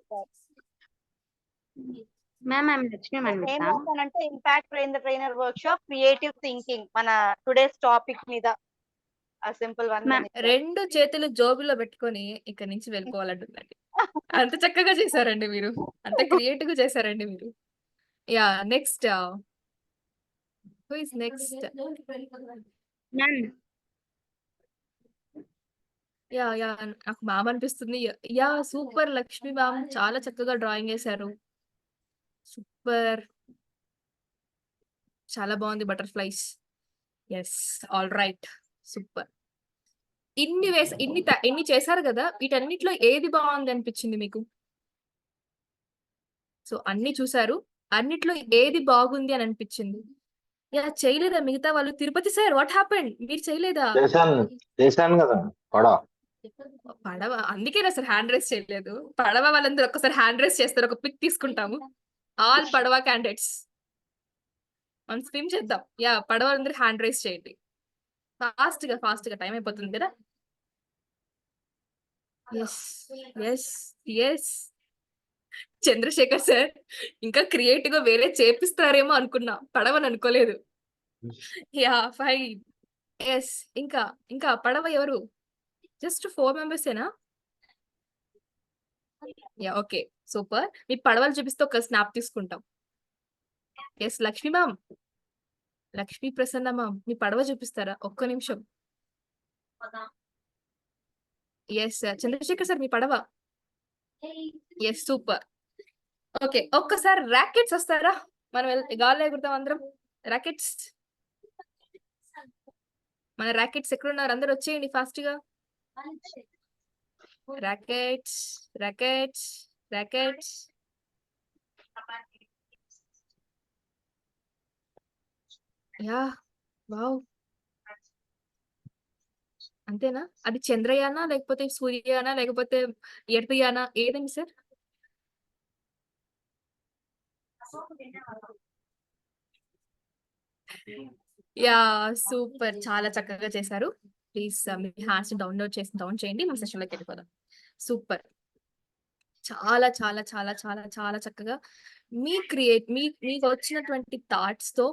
మ్యామ్ ఐఎమ్ లక్ష్మి ఏం రాశానంటే impact trainer workshop creative thinking మన టుడేస్ టాపిక్ మీద. ఆ సింపుల్ వన్. 2 చేతులు జోబులో పెట్టుకొని ఇక్కడి నుంచి వెళ్ళిపోవాలంటుందండి. అంత చక్కగా చేశారండి మీరు. అంత క్రియేటివ్ గా చేశారండి మీరు. Yeah next who is next? Ma'am yeah yeah నాకు మ్యామ్ అనిపిస్తుంది. యా సూపర్ లక్ష్మి మ్యామ్ చాలా చక్కగా డ్రాయింగ్ వేశారు. సూపర్. చాలా బాగుంది butterflies. Yes all right super. ఇన్ని చేశారు కదా. వీటన్నిటిలో ఏది బాగుంది అనిపించింది మీకు? సో అన్ని చూసారు. అన్నిట్లో ఏది బాగుంది అని అనిపించింది? యా చేయలేదా మిగతా వాళ్ళు? Tirupati sir what happened? మీరు చేయలేదా? చేశాను కదా పడవ అందుకేనా సార్ హ్యాండ్ రైస్ చేయలేదు? పడవ వాళ్ళందరూ ఒక్కసారి హ్యాండ్ రైస్ చేస్తారు. ఒక పిక్ తీసుకుంటాము. ఆల్ పడవ క్యాండిడేట్స్ మనం స్విమ్ చేద్దాం. యా పడవ వాళ్ళందరూ హ్యాండ్ రైస్ చేయండి. ఫాస్ట్ గా టైం అయిపోతుంది కదా. Yes yes yes Chandrasekhar sir ఇంకా క్రియేటివ్ గా వేరే చేపిస్తారేమో అనుకున్నా, పడవని అనుకోలేదు. Yeah fine. ఎస్, ఇంకా ఇంకా పడవ ఎవరు? జస్ట్ 4 మెంబర్స్ ఏనా? Yeah okay, super. మీ పడవలు చూపిస్తే ఒక స్నాప్ తీసుకుంటాం. Yes Lakshmi ma'am, Lakshmi Prasanna ma'am, మీ పడవ చూపిస్తారా ఒక్క నిమిషం? ఎస్ చంద్రశేఖర్ సార్, మీ పడవ. Yes super. ఓకే, ఒక్కసారి ర్యాకెట్స్ వస్తారా? మనం గాల్లో ఎగురుతాం అందరం. ర్యాకెట్స్, మన ర్యాకెట్స్ ఎక్కడున్నారు? అందరు వచ్చేయండి ఫాస్ట్ గా. Rackets rackets rackets. Yeah wow, అంతేనా? అది చంద్రయానా లేకపోతే సూర్యయానా లేకపోతే ఎర్తయానా ఏదండి సార్? యా సూపర్, చాలా చక్కగా చేశారు. ప్లీజ్ మీ హ్యాండ్స్ డౌన్ చేయండి, మన సెషన్ లోకి వెళ్ళిపోదాం. సూపర్, చాలా చాలా చాలా చాలా చాలా చక్కగా మీకు వచ్చినటువంటి థాట్స్ తో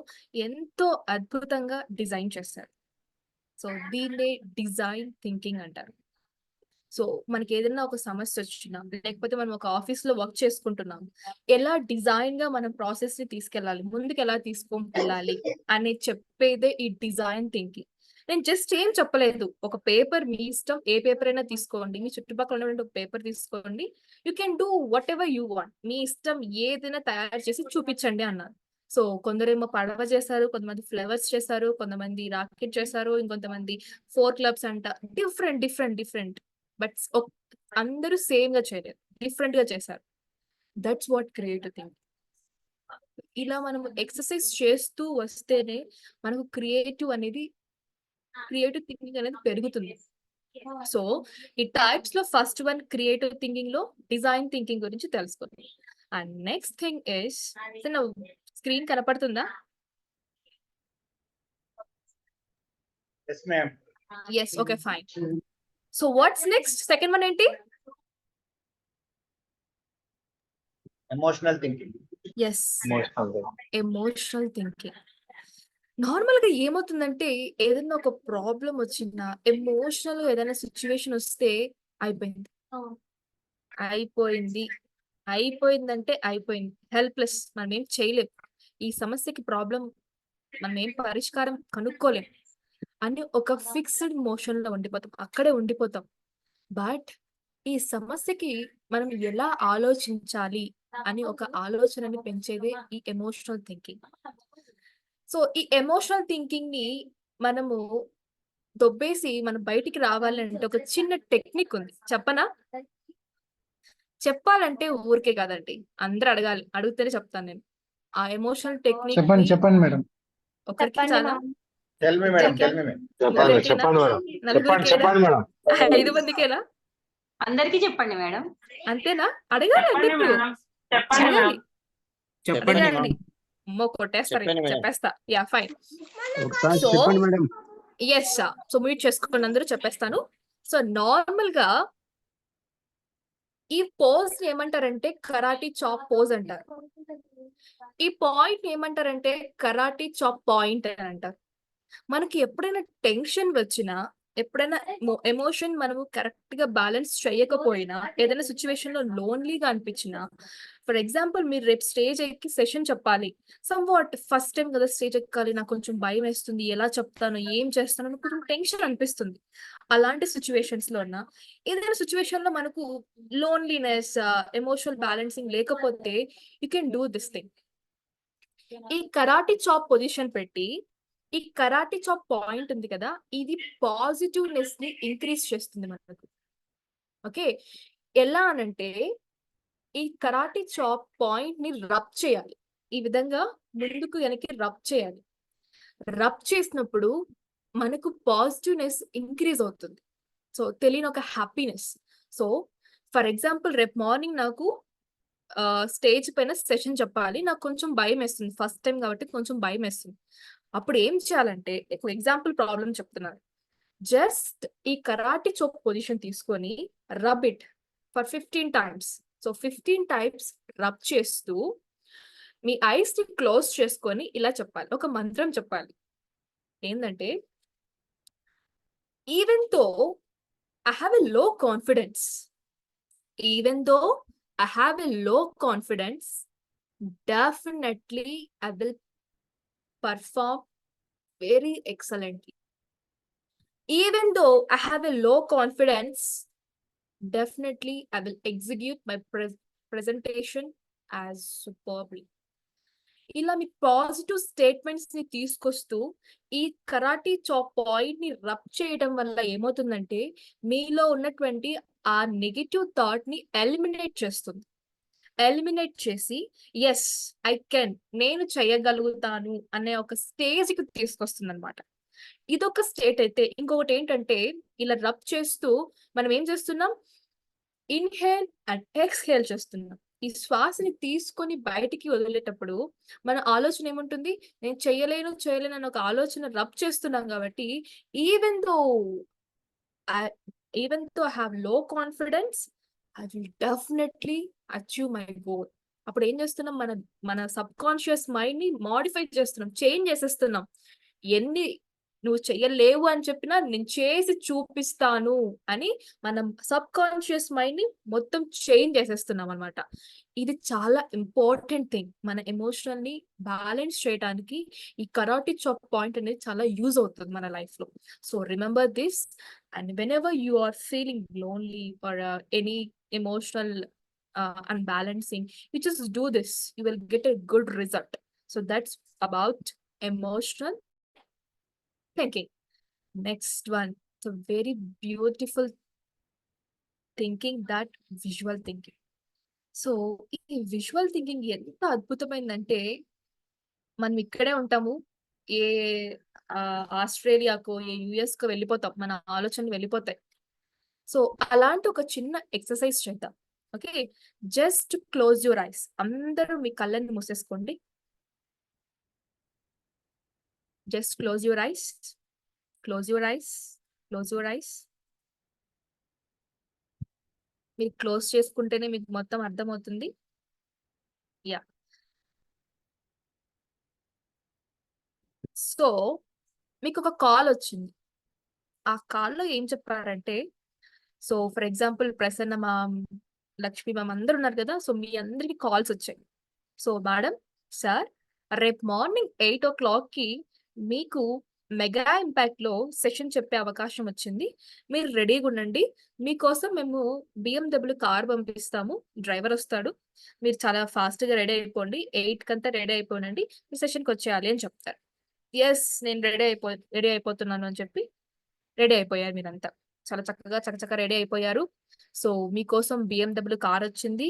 ఎంతో అద్భుతంగా డిజైన్ చేస్తారు. సో దీన్నే డిజైన్ థింకింగ్ అంటారు. సో మనకి ఏదైనా ఒక సమస్య వచ్చినా, లేకపోతే మనం ఒక ఆఫీస్ లో వర్క్ చేసుకుంటున్నాం, ఎలా డిజైన్ గా మనం ప్రాసెస్ ని తీసుకెళ్ళాలి, ముందుకు ఎలా తీసుకొని వెళ్ళాలి అని చెప్పేదే ఈ డిజైన్ థింకింగ్. నేను జస్ట్ ఏం చెప్పలేదు, ఒక పేపర్ మీ ఇష్టం, ఏ పేపర్ అయినా తీసుకోండి, మీ చుట్టుపక్కల ఉన్నటువంటి ఒక పేపర్ తీసుకోండి, you can do whatever you want, మీ ఇష్టం ఏదైనా తయారు చేసి చూపించండి అన్నారు. సో కొందరేమో పడవ చేశారు, కొంతమంది ఫ్లవర్స్ చేశారు, కొంతమంది రాకెట్ చేశారు, ఇంకొంతమంది 4 క్లబ్స్ అంట. డిఫరెంట్ డిఫరెంట్ డిఫరెంట్, బట్ అందరూ సేమ్ గా చేయలేదు, డిఫరెంట్ గా చేశారు. That's what creative thinking. ఇలా మనం ఎక్సర్సైజ్ చేస్తూ వస్తేనే మనకు క్రియేటివ్ థింకింగ్ అనేది పెరుగుతుంది. సో ఈ టైప్స్ లో ఫస్ట్ వన్ క్రియేటివ్ థింకింగ్ లో డిజైన్ థింకింగ్ గురించి తెలుసుకుందాం. And next thing is, screen కనపడుతుందా? Yes ma'am. Yes okay fine. So what's next? Second one ఏంటి? Emotional thinking. Yes, emotional thinking. Normal గా ఏమవుతుందంటే, ఏదైనా ఒక ప్రాబ్లం వచ్చినా, ఎమోషనల్ ఏదైనా సిచ్యువేషన్ వస్తే అయిపోయింది, అయిపోయిందంటే అయిపోయింది, హెల్ప్లెస్, మనం ఏం చేయలేం, ఈ సమస్యకి ప్రాబ్లం మనం ఏం పరిష్కారం కనుక్కోలేం అని ఒక ఫిక్స్డ్ మోషన్ లో ఉండిపోతాం, అక్కడే ఉండిపోతాం. బట్ ఈ సమస్యకి మనం ఎలా ఆలోచించాలి అని ఒక ఆలోచనని పెంచేదే ఈ ఎమోషనల్ థింకింగ్. సో ఈ ఎమోషనల్ థింకింగ్ ని మనము దొబ్బేసి మనం బయటికి రావాలంటే ఒక చిన్న టెక్నిక్ ఉంది, చెప్పనా? చెప్పాలంటే ఊరికే కాదండి, అందరూ అడగాలి, అడిగితేనే చెప్తాను నేను. ఆ ఎమోషనల్ టెక్నిక్ చెప్పండి మేడం. ఒకరికి చాలా, tell me madam, tell me madam. నలుగురికేనా, 5 మందికేనా? అందరికి చెప్పండి మేడం. అంతేనా? అడగాలి, అందరికీ అడగాలి, అడగాలి. అమ్మో కొట్టేస్తారు, చెప్పేస్తా. Yeah fine. So yes, so mute చేసుకోండి అందరూ, చెప్పేస్తాను. సో నార్మల్ గా ఈ పోజ్ ఏమంటారంటే కరాటీ చాప్ పోజ్ అంటారు. ఈ పాయింట్ ఏమంటారంటే కరాటీ చాప్ పాయింట్ అని అంటారు. మనకి ఎప్పుడైనా టెన్షన్ వచ్చినా, ఎప్పుడైనా ఎమోషన్ మనము కరెక్ట్ గా బ్యాలెన్స్ చేయకపోయినా, ఏదైనా సిచ్యువేషన్ లో లోన్లీగా అనిపించినా, ఫర్ ఎగ్జాంపుల్ మీరు రేపు స్టేజ్ ఎక్కి సెషన్ చెప్పాలి, సమ్ వాట్ ఫస్ట్ టైం కదా స్టేజ్ ఎక్కాలి, నాకు కొంచెం భయం వేస్తుంది, ఎలా చెప్తాను, ఏం చేస్తాను, కొంచెం టెన్షన్ అనిపిస్తుంది. అలాంటి సిచ్యువేషన్స్ లో ఉన్న ఏదైనా సిచ్యువేషన్ లో మనకు లోన్లీనెస్, ఎమోషనల్ బ్యాలెన్సింగ్ లేకపోతే you can do this thing. ఈ కరాటీ చాప్ పొజిషన్ పెట్టి, ఈ కరాటీ చాప్ పాయింట్ ఉంది కదా, ఇది పాజిటివ్నెస్ ని ఇంక్రీజ్ చేస్తుంది మనకు. ఓకే, ఎలా అనంటే ఈ కరాటీ చాప్ పాయింట్ ని రబ్ చేయాలి, ఈ విధంగా ముందుకు వెనక్కి రబ్ చేయాలి. రబ్ చేసినప్పుడు మనకు పాజిటివ్నెస్ ఇంక్రీజ్ అవుతుంది. సో తెలియని ఒక హ్యాపీనెస్. సో ఫర్ ఎగ్జాంపుల్ రేపు మార్నింగ్ నాకు స్టేజ్ పైన సెషన్ చెప్పాలి, నాకు కొంచెం భయం వేస్తుంది, ఫస్ట్ టైం కాబట్టి కొంచెం భయం వేస్తుంది. అప్పుడు ఏం చేయాలంటే, ఒక ఎగ్జాంపుల్ ప్రాబ్లం చెప్తున్నాను, జస్ట్ ఈ కరాటీ చాప్ పొజిషన్ తీసుకొని rub it for 15 times. So 15 times rub చేస్తూ మీ ఐస్ ని క్లోజ్ చేసుకొని ఇలా చెప్పాలి, ఒక మంత్రం చెప్పాలి. ఏంటంటే, even though I have a low confidence, even though I have a low confidence, definitely I will perform very excellently. Even though I have a low confidence, definitely I will execute my presentation as superbly. ఇలా మీ positive statements ని తీసుకొస్తూ ఈ karate chop point ని rub చేయడం వల్ల ఏమవుతుందంటే మీలో ఉన్నటువంటి ఆ నెగిటివ్ థాట్ ని ఎలిమినేట్ చేస్తుంది. ఎలిమినేట్ చేసి ఎస్ ఐ కెన్, నేను చేయగలుగుతాను అనే ఒక స్టేజ్ కి తీసుకొస్తుంది అనమాట. ఇదొక స్టేట్ అయితే, ఇంకొకటి ఏంటంటే ఇలా రబ్ చేస్తూ మనం ఏం చేస్తున్నాం, ఇన్హేల్ అండ్ ఎక్స్హేల్ చేస్తున్నాం. ఈ శ్వాసని తీసుకొని బయటికి వదిలేటప్పుడు మన ఆలోచన ఏముంటుంది, నేను చేయలేను అని ఒక ఆలోచన రబ్ చేస్తున్నాం. కాబట్టి even though I have low confidence, I will definitely achieve my goal. అప్పుడు ఏం చేస్తున్నాం, మన సబ్ కాన్షియస్ మైండ్ ని మాడిఫై చేస్తున్నాం, చేంజ్ చేసేస్తున్నాం. ఎన్ని నువ్వు చెయ్యలేవు అని చెప్పినా నేను చేసి చూపిస్తాను అని మనం సబ్ కాన్షియస్ మైండ్ ని మొత్తం చేంజ్ చేసేస్తున్నాం అనమాట. ఇది చాలా ఇంపార్టెంట్ థింగ్. మన ఎమోషనల్ ని బ్యాలెన్స్ చేయడానికి ఈ కరాటీ చాప్ పాయింట్ అనేది చాలా యూజ్ అవుతుంది మన లైఫ్ లో. So remember this, and whenever you are feeling lonely or any emotional unbalancing, you just do this, you will get a good result. So that's about emotional thinking. Next one, it's a very beautiful thinking, that visual thinking. So ఈ visual thinking ఎంత అద్భుతమైందంటే, మనం ఇక్కడే ఉంటాము, ఏ ఆస్ట్రేలియాకో ఏ యుఎస్కో వెళ్ళిపోతాం, మన ఆలోచనలు వెళ్ళిపోతాయి. So అలాంటి ఒక చిన్న ఎక్సర్సైజ్ చేద్దాం. Okay, just close your eyes. అందరూ మీ కళ్ళని మూసేసుకోండి. Just close your eyes, close your eyes, close your eyes. మీరు క్లోజ్ చేసుకుంటేనే మీకు మొత్తం అర్థమవుతుంది. యా, సో మీకు ఒక కాల్ వచ్చింది. ఆ కాల్లో ఏం చెప్పారంటే, so for example Prasanna ma'am, Lakshmi ma'am అందరు ఉన్నారు కదా. సో మీ అందరికి కాల్స్ వచ్చాయి. సో మేడం, సార్ రేపు మార్నింగ్ 8 o'clock కి మీకు మెగా ఇంపాక్ట్ లో సెషన్ చెప్పే అవకాశం వచ్చింది, మీరు రెడీగా ఉండండి, మీకోసం మేము BMW కార్ పంపిస్తాము, డ్రైవర్ వస్తాడు, మీరు చాలా ఫాస్ట్ గా రెడీ అయిపోండి, 8 కంతా రెడీ అయిపోనండి, మీ సెషన్కి వచ్చేయాలి అని చెప్తారు. ఎస్, నేను రెడీ అయిపోతున్నాను అని చెప్పి రెడీ అయిపోయారు. మీరంతా చాలా చక్కగా రెడీ అయిపోయారు. సో మీకోసం BMW కార్ వచ్చింది.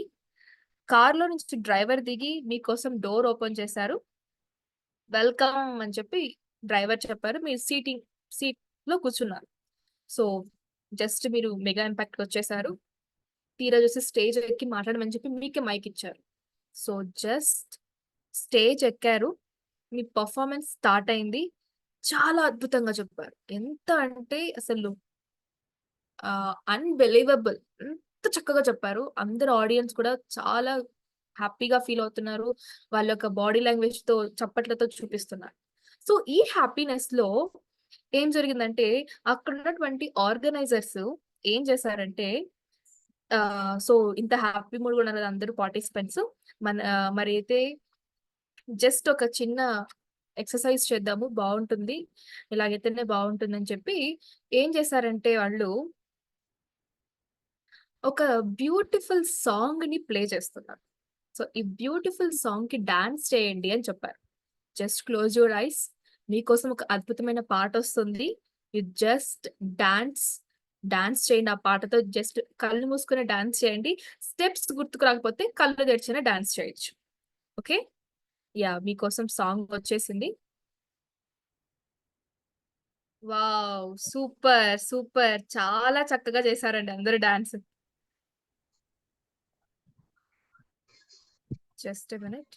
కార్లో నుంచి డ్రైవర్ దిగి మీకోసం డోర్ ఓపెన్ చేశారు, వెల్కమ్ అని చెప్పి డ్రైవర్ చెప్పారు, మీరు సీట్ లో కూర్చున్నారు. సో జస్ట్ మీరు మెగా ఇంపాక్ట్ వచ్చేసారు. తీరా చూసి స్టేజ్ ఎక్కి మాట్లాడమని చెప్పి మీకే మైక్ ఇచ్చారు. సో జస్ట్ స్టేజ్ ఎక్కారు, మీ పర్ఫార్మెన్స్ స్టార్ట్ అయింది. చాలా అద్భుతంగా చెప్పారు. ఎంత అంటే అసలు అన్బిలీవబుల్, ఎంత చక్కగా చెప్పారు. అందరు ఆడియన్స్ కూడా చాలా హ్యాపీగా ఫీల్ అవుతున్నారు, వాళ్ళ యొక్క బాడీ లాంగ్వేజ్ తో చప్పట్లతో చూపిస్తున్నారు. సో ఈ హ్యాపీనెస్ లో ఏం జరిగిందంటే, అక్కడ ఉన్నటువంటి ఆర్గనైజర్స్ ఏం చేశారంటే, సో ఇంత హ్యాపీ మూడ్ ఉన్నారు కదా అందరూ పార్టిసిపెంట్స్, మరి అయితే జస్ట్ ఒక చిన్న ఎక్సర్సైజ్ చేద్దాము, బాగుంటుంది, ఇలాగైతేనే బాగుంటుంది అని చెప్పి ఏం చేశారంటే, వాళ్ళు ఒక బ్యూటిఫుల్ సాంగ్ ని ప్లే చేస్తున్నారు. సో ఈ బ్యూటిఫుల్ సాంగ్ కి డాన్స్ చేయండి అని చెప్పారు. జస్ట్ క్లోజ్ యువర్ ఐస్, మీకోసం ఒక అద్భుతమైన పాట వస్తుంది, యు జస్ట్ డాన్స్ చేయండి. ఆ పాటతో జస్ట్ కళ్ళు మూసుకుని డాన్స్ చేయండి. స్టెప్స్ గుర్తుకు రాకపోతే కళ్ళు తెరిచిన డాన్స్ చేయొచ్చు. ఓకే, యా, మీకోసం సాంగ్ వచ్చేసింది. వావ్, సూపర్, చాలా చక్కగా చేశారండి అందరూ dance. Just a minute.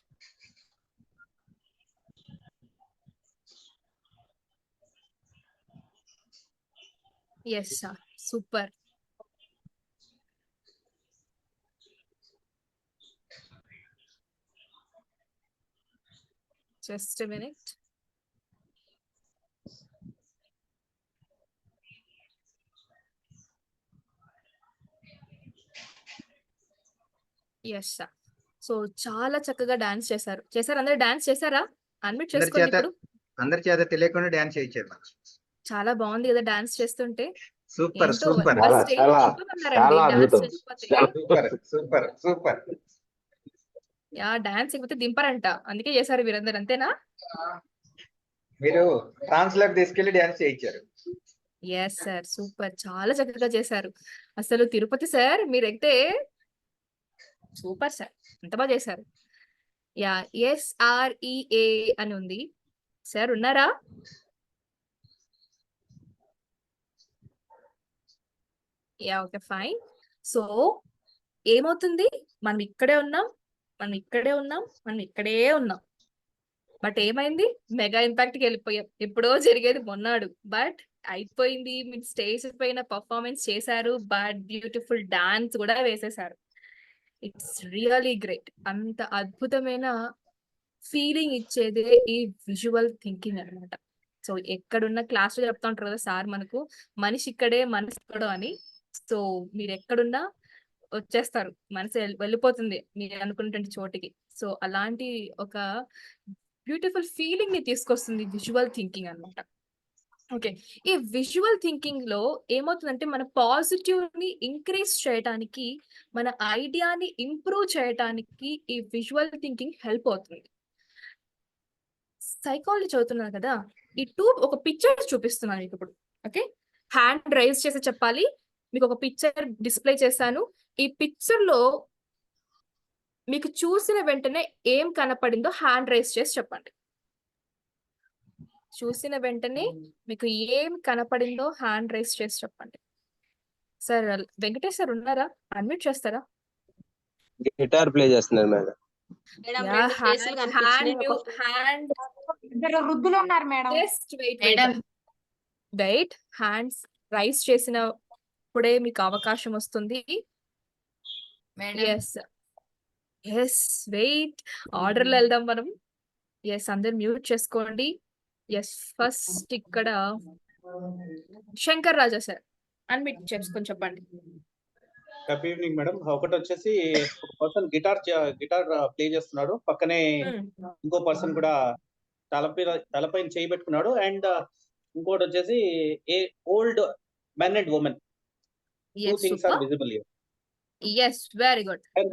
Yes sir, super. Just minute. Yes sir. So చాలా చక్కగా డాన్స్ చేశారు. అందరూ డాన్స్ చేశారా? అన్మ్యూట్ అందరి చేసుకోండి చేత ఇప్పుడు. అందరి చేత తెలియకుండా డాన్స్ చేయించారు మాకు. చాలా బాగుంది కదా డాన్స్ చేస్తుంటే. సూపర్ ఏంటో సూపర్ ఎవరు stage దింపమన్నారండి డాన్స్ చేయకపోతే. Super super super. Yeah dance చేయకపోతే దింపరంట, అందుకే చేశారు వీరందరూ, అంతేనా? మీరు ఫ్రాన్స్ లోకి తీసుకెళ్లి డాన్స్ చేయించారు. ఎస్ సార్, సూపర్, చాలా చక్కగా చేశారు. అసలు తిరుపతి సార్ మీరైతే సూపర్ సార్, ఎంత బాగా చేశారు. యా SREA అని ఉంది సార్, ఉన్నారా? Yeah okay fine. సో ఏమవుతుంది, మనం ఇక్కడే ఉన్నాం, మనం ఇక్కడే ఉన్నాం. బట్ ఏమైంది, మెగా ఇంపాక్ట్ కి వెళ్ళిపోయాం. ఎప్పుడో జరిగేది మొన్నాడు, బట్ అయిపోయింది. మీరు స్టేజ్ పైన పర్ఫార్మెన్స్ చేశారు, బట్ బ్యూటిఫుల్ డాన్స్ కూడా వేసేశారు. It's really great. అంత అద్భుతమైన ఫీలింగ్ ఇచ్చేదే ఈ విజువల్ థింకింగ్ అన్నమాట. సో ఎక్కడున్న క్లాస్ లో చెప్తా ఉంటారు కదా సార్ మనకు, మనిషి ఇక్కడే మనసు ఇక్కడో అని. సో మీరు ఎక్కడున్నా వచ్చేస్తారు, మనసు వెళ్ళిపోతుంది మీరు అనుకున్నటువంటి చోటికి. సో అలాంటి ఒక బ్యూటిఫుల్ ఫీలింగ్ ని తీసుకొస్తుంది విజువల్ థింకింగ్ అన్నమాట. ఓకే, ఈ విజువల్ థింకింగ్ లో ఏమవుతుందంటే మన పాజిటివ్ ని ఇంక్రీజ్ చేయడానికి, మన ఐడియాని ఇంప్రూవ్ చేయడానికి ఈ విజువల్ థింకింగ్ హెల్ప్ అవుతుంది. సైకాలజీ చదువుతున్నాను కదా, ఈ ఒక పిక్చర్ చూపిస్తున్నాను మీకు ఇప్పుడు. ఓకే, హ్యాండ్ రైజ్ చేసి చెప్పాలి. మీకు ఒక పిక్చర్ డిస్ప్లే చేశాను. ఈ పిక్చర్ లో మీకు చూసిన వెంటనే ఏం కనపడిందో హ్యాండ్ రైజ్ చేసి చెప్పండి. చూసిన వెంటనే మీకు ఏం కనపడిందో హ్యాండ్ రైజ్ చేసి చెప్పండి. సార్ వెంకటేష్ సార్ ఉన్నారా? అన్మ్యూట్ చేస్తారా? గిటార్ ప్లే చేస్తున్నారు మేడం. వృద్ధులు ఉన్నారు మేడం. వెయిట్, హ్యాండ్స్ రైజ్ చేసినప్పుడే మీకు అవకాశం వస్తుంది. ఎస్ వెయిట్, ఆర్డర్ లో వెళ్దాం మనం. ఎస్, అందరు మ్యూట్ చేసుకోండి. ఎస్, ఫస్ట్ ఇక్కడ శంకర్ రాజా సార్ అన్మ్యూట్ చేసుకొని చెప్పండి. Good evening madam. ఒకటి వచ్చేసి ఒక పర్సన్ గిటార్ ప్లే చేస్తున్నాడు, పక్కనే ఇంకో పర్సన్ కూడా తలపైన చేయి పెట్టుకున్నాడు. అండ్ ఇంకోటి వచ్చేసి a old men and women. Two things are visible here. Yes, very good. And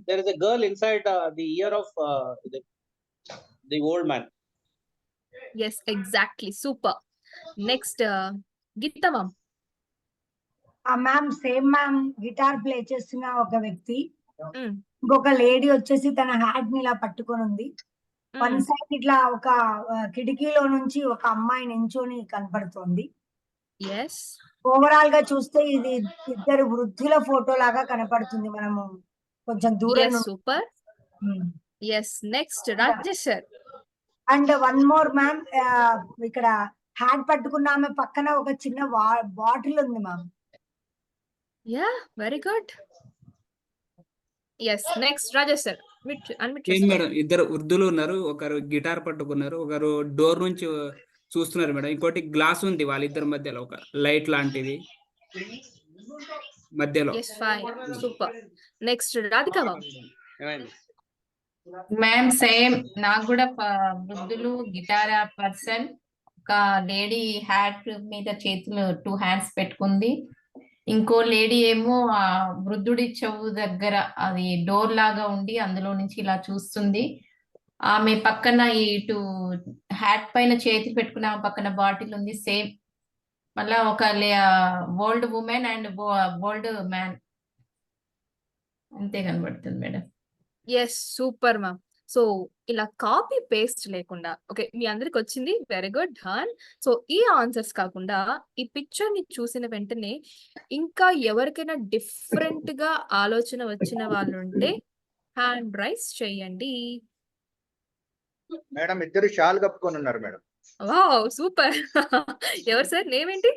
there is a girl inside the ear of the old man. Yes, exactly. Super. Next, Geeta ma'am. Ma'am same ma'am, guitar play చేస్తున్న ఒక వ్యక్తి, ఇంకొక lady వచ్చేసి తన hat ని ఇలా పట్టుకొని ఉంది. వన్ సైడ్ ఇట్లా ఒక కిటికీలో నుంచి ఒక అమ్మాయి నించొని కనపడుతోంది. Yes. ఓవరాల్ గా చూస్తే ఇది ఇద్దరు వృద్ధుల ఫోటో లాగా కనపడుతుంది మనము కొంచెం దూరం. Super. Yes, next Rajesh sir. And one more ma'am, ఇక్కడ హ్యాండ్ పట్టుకున్న ఆమె పక్కన ఒక చిన్న బాటిల్ ఉంది ma'am. Yeah, very good. Yes, next Rajesh sir. Madam, ఇద్దరు వృద్ధులు ఉన్నారు. ఒకరు గిటార్ పట్టుకున్నారు, ఒకరు డోర్ నుంచి చూస్తున్నారు మేడం. ఇంకోటి గ్లాస్ ఉంది వాళ్ళిద్దరి మధ్యలో, ఒక లైట్ లాంటిది మధ్యలో. సూపర్. నెక్స్ట్ రాధిక బాబు. మ్యామ్ సేమ్, నాకు కూడా వృద్ధులు, గిటార్ పర్సన్, ఒక లేడీ హ్యాట్ మీద చేతులు 2 హ్యాండ్స్ పెట్టుకుంది. ఇంకో లేడీ ఏమో ఆ వృద్ధుడి చెవు దగ్గర అది డోర్ లాగా ఉండి అందులో నుంచి ఇలా చూస్తుంది. ఆమె పక్కన ఇటు హ్యాట్ పైన చేతి పెట్టుకున్న పక్కన బాటిల్ ఉంది సేమ్. మళ్ళా ఒక old woman and old man అంతే కనబడుతుంది madam. Yes, super ma'am. So ఇలా కాపీ పేస్ట్ లేకుండా, ఓకే మీ అందరికి వచ్చింది, వెరీ గుడ్, డన్. సో ఈ ఆన్సర్స్ కాకుండా ఈ పిక్చర్ ని చూసిన వెంటనే ఇంకా ఎవరికైనా డిఫరెంట్ గా ఆలోచన వచ్చిన వాళ్ళు ఉంటే హ్యాండ్ రైస్ చేయండి. మేడం ఇద్దరు షాల్ కప్పుకొని ఉన్నారు మేడం. Wow, super. ఎవరు సార్, నేమ్ ఏంటి?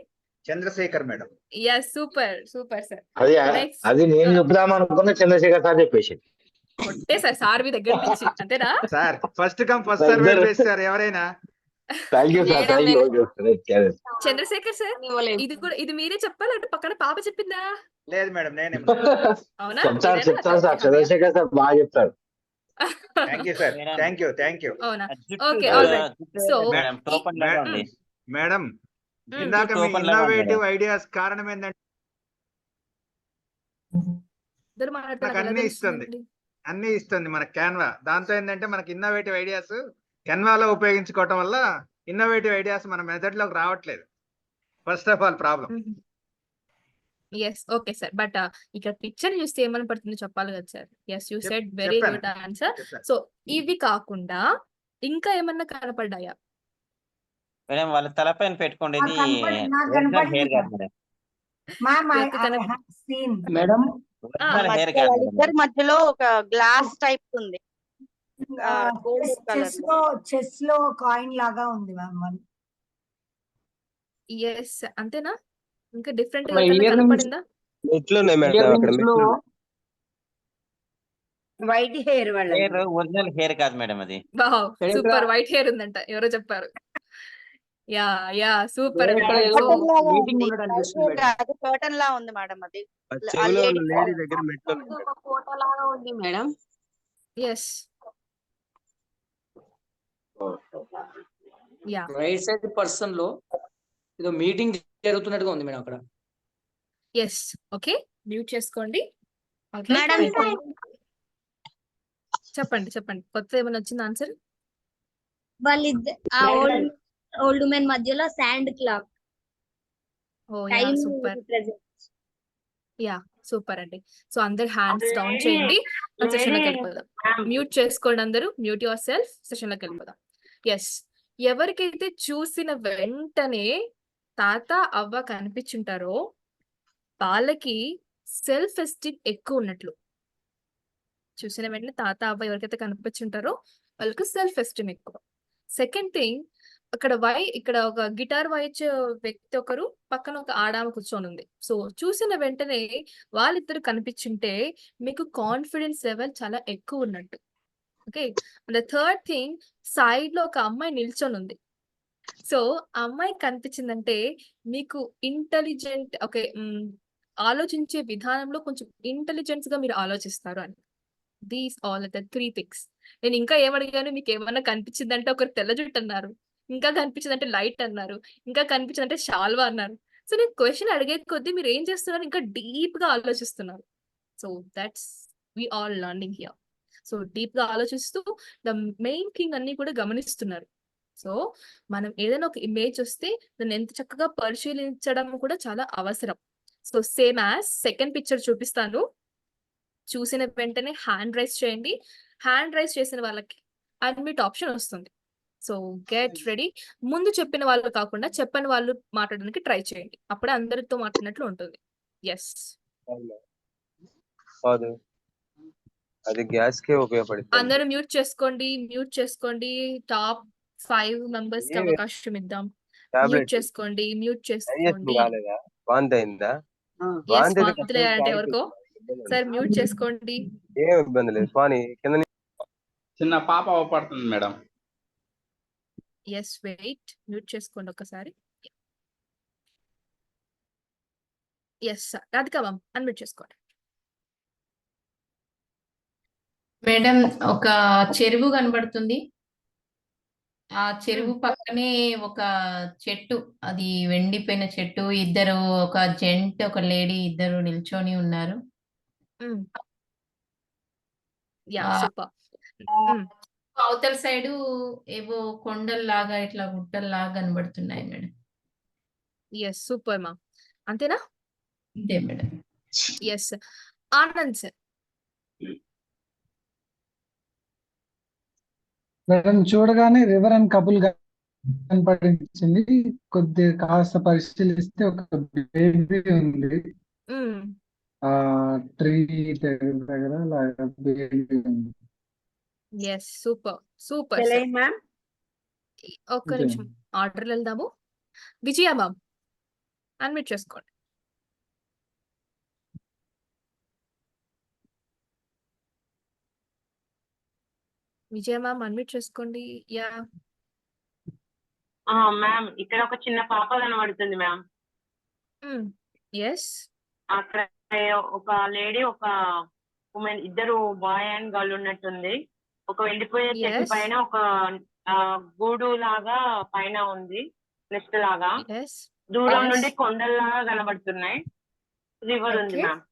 Chandrasekhar madam. Yeah, super super sir. అది నేను చెప్దాం అనుకున్న చంద్రశేఖర్ సార్ చెప్పేసి. కొట్టేసారు సార్ మీ దగ్గర నుంచి అంతేనా? Sir first come first serve చేస్తారు ఎవరైనా. Thank you sir, thank you. Chandrasekhar sir ఇది మీరే చెప్పాలి అంటే పక్కన పాప చెప్పిందా? లేదు మేడం, నేనే. అవునా? చెప్తాను సార్, చంద్రశేఖర్ సార్ బాగా చెప్తారు. Thank you sir, thank you. అవునా? Okay, alright. సో మేడం ఇందాక మీ ఇన్నోవేటివ్ ఐడియాస్ కారణం ఏంటంటే నాకు అన్ని ఇస్తుంది మన క్యాన్వా. దాంతో ఏంటంటే మనకి ఇన్నోవేటివ్ ఐడియాస్ కెన్వాలో ఉపయోగించుకోవటం వల్ల ఇన్నోవేటివ్ ఐడియాస్ మన మెథడ్ లోకి రావట్లేదు. First of all problem. Yes, okay sir. But ఇక్కడ పిక్చర్ చూస్తే ఏమని పడుతుందో చెప్పాలి కదా sir. Yes, you said very good answer. So ఇవి కాకుండా ఇంకా ఏమన్నా కనపడ్డాయా? మేడం వాళ్ళ తలపైన పెట్టుకోండి. మేడం వాళ్ళిద్దరి మధ్యలో ఒక గ్లాస్ టైప్ ఉంది. చెస్ లో కాయిన్ లాగా ఉంది మ్యామ్. ఎస్, అంతేనా? ఇంకా డిఫరెంట్ గా కనపడిందా? వైట్ హెయిర్ ఒరిజినల్ హెయిర్ కాదు మేడం అది. సూపర్, వైట్ హెయిర్ ఉందంట ఎవరో చెప్పారు. Yeah super. కర్టన్ లా ఉంది మేడం అది. ఫోటో లాగా ఉంది madam. Yes, yeah. Right side person లో ఏదో మీటింగ్ జరుగుతున్నట్టుగా ఉంది మేడం అక్కడ. ఎస్, ఓకే, మ్యూట్ చేసుకోండి. చెప్పండి కొత్త ఏమైనా వచ్చింది ఆన్సర్? ఓల్డ్ మెన్ మధ్యలో శాండ్ క్లాక్. సూపర్ అండి. సో అందరు హ్యాండ్స్ డౌన్ చేయండి, సెషన్ లోకి వెళ్ళిపోదాం. మ్యూట్ చేసుకోండి అందరూ, మ్యూట్ యువర్ సెల్ఫ్, సెషన్ లోకి వెళ్ళిపోదాం. ఎస్, ఎవరికైతే చూసిన వెంటనే తాత అవ్వ కనిపించుంటారో వాళ్ళకి సెల్ఫ్ ఎస్టీమ్ ఎక్కువ ఉన్నట్లు. చూసిన వెంటనే తాత అవ్వ ఎవరికైతే కనిపించుంటారో వాళ్ళకి సెల్ఫ్ ఎస్టీమ్ ఎక్కువ. సెకండ్ థింగ్, ఇక్కడ ఒక గిటార్ వాయించే వ్యక్తి ఒకరు, పక్కన ఒక ఆడామ కూర్చొని ఉంది. సో చూసిన వెంటనే వాళ్ళిద్దరు కనిపించుంటే మీకు కాన్ఫిడెన్స్ లెవెల్ చాలా ఎక్కువ ఉన్నట్టు. Okay, and third thing, side లో ఒక అమ్మాయి నిల్చొని ఉంది. సో అమ్మాయి కనిపించిందంటే మీకు ఇంటెలిజెంట్, ఓకే, ఆలోచించే విధానంలో కొంచెం ఇంటెలిజెన్స్ గా మీరు ఆలోచిస్తారు అని. These all the 3 things. నేను ఇంకా ఏమడిగాను, మీకు ఏమన్నా కనిపించిందంటే ఒకరు తెల్ల జుట్టు అన్నారు, ఇంకా కనిపించిందంటే లైట్ అన్నారు, ఇంకా కనిపించిందంటే షాల్వా అన్నారు. సో నేను క్వశ్చన్ అడిగే కొద్దీ మీరు ఏం చేస్తున్నారు, ఇంకా డీప్ గా ఆలోచిస్తున్నారు. So that's we all learning here. So deep గా ఆలోచిస్తూ ద మెయిన్ థింగ్ అన్ని కూడా గమనిస్తున్నారు. సో మనం ఏదైనా ఒక ఇమేజ్ వస్తే దాన్ని ఎంత చక్కగా పరిశీలించడం కూడా చాలా అవసరం. So same as second picture చూపిస్తాను. చూసిన వెంటనే హ్యాండ్ రైస్ చేయండి. హ్యాండ్ రైస్ చేసిన వాళ్ళకి అన్మ్యూట్ ఆప్షన్ వస్తుంది. So get ready. ముందు చెప్పిన వాళ్ళు కాకుండా చెప్పని వాళ్ళు మాట్లాడడానికి ట్రై చేయండి, అప్పుడే అందరితో మాట్లాడినట్లు ఉంటుంది. ఎస్, అది గ్యాస్ కే ఉపయోగపడుతుంది. అందరూ మ్యూట్ చేసుకోండి. టాప్ 5 మెంబర్స్ కి అవకాశం ఇద్దాం. మ్యూట్ చేసుకోండి. అంటే ఎవరికో సార్ మ్యూట్ చేసుకోండి. ఏం ఇబ్బంది లేదు. చిన్న పాప అవపడుతుంది మేడం. ఎస్, వెయిట్, మ్యూట్ చేసుకోండి ఒకసారి. Yes sir, Radhika ma'am unmute చేసుకోండి. మేడం ఒక చెరువు కనబడుతుంది. ఆ చెరువు పక్కనే ఒక చెట్టు, అది వెండిపోయిన చెట్టు. ఇద్దరు, ఒక జెంట్ ఒక లేడీ, ఇద్దరు నిల్చొని ఉన్నారు. అవతల సైడు ఏవో కొండల్లాగా ఇట్లా గుట్టల్లాగా కనబడుతున్నాయి మేడం. ఎస్, సూపర్ మా. అంతేనా? అంతే madam. Yes, Anand sir. Madam చూడగానే రివర్ అండ్ కపుల్ కనపడించింది. కొద్దిగా కాస్త పరిశీలిస్తే ఒక బేబీ ఉంది. ట్రీ దగ్గర బేబీ ఉంది. Yes, super ma'am. ఒక్క నిమిషం, ఆర్డర్ వెళ్దాము. విజయ మ్యామ్ అన్మ్యూట్ చేసుకోండి. విజయ మ్యామ్ అన్మ్యూట్ చేసుకోండి. యా మ్యామ్ ఇక్కడ ఒక చిన్న పాప కనబడుతుంది మ్యామ్. ఎస్ అక్కడ ఒక లేడీ ఒక ఉమెన్ ఇద్దరు బాయ్ అండ్ గర్ల్ ఉన్నట్టుంది. ఒక వెళ్ళిపోయే చెట్టు ఎస్ పైన ఒక గూడు లాగా పైన ఉంది, నెస్ట్ లాగా. ఎస్ దూరం ఎస్ నుండి కొండల్లాగా కనబడుతున్నాయి. రివర్ ఉంది okay ma'am.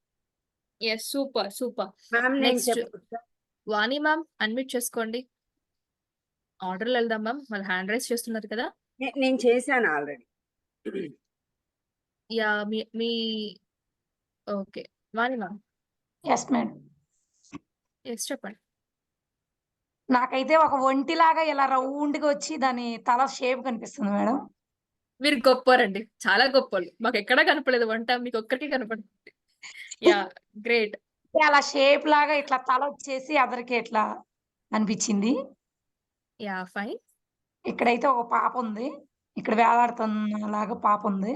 Yes super super. Ma'am నేను నెక్స్ట్ చెప్పొచ్చా? వాణి మ్యామ్ అన్మ్యూట్ చేసుకోండి. ఆర్డర్లు వెళ్దాం మ్యామ్, వాళ్ళు హ్యాండ్ రైస్ చేస్తున్నారు కదా. నేను చేశాను ఆల్రెడీ. యా మీ ఓకే వాణి మ్యామ్ ఎస్ మేడం. ఎస్ చెప్పండి. నాకైతే ఒక ఒంటిలాగా ఇలా రౌండ్ గా వచ్చి దాని తల షేప్ కనిపిస్తుంది మేడం. మీరు గొప్పరండి, చాలా గొప్పలు. మాకు ఎక్కడా కనపడలేదు వంట, మీకు ఒక్కరికి కనపడుతుంది. Yeah great. అలా షేప్ లాగా ఇట్లా తల వచ్చేసి అదరికి ఇట్లా అనిపించింది. Yeah fine. ఇక్కడైతే ఒక పాప ఉంది, ఇక్కడ వేలాడుతున్న లాగా పాప ఉంది.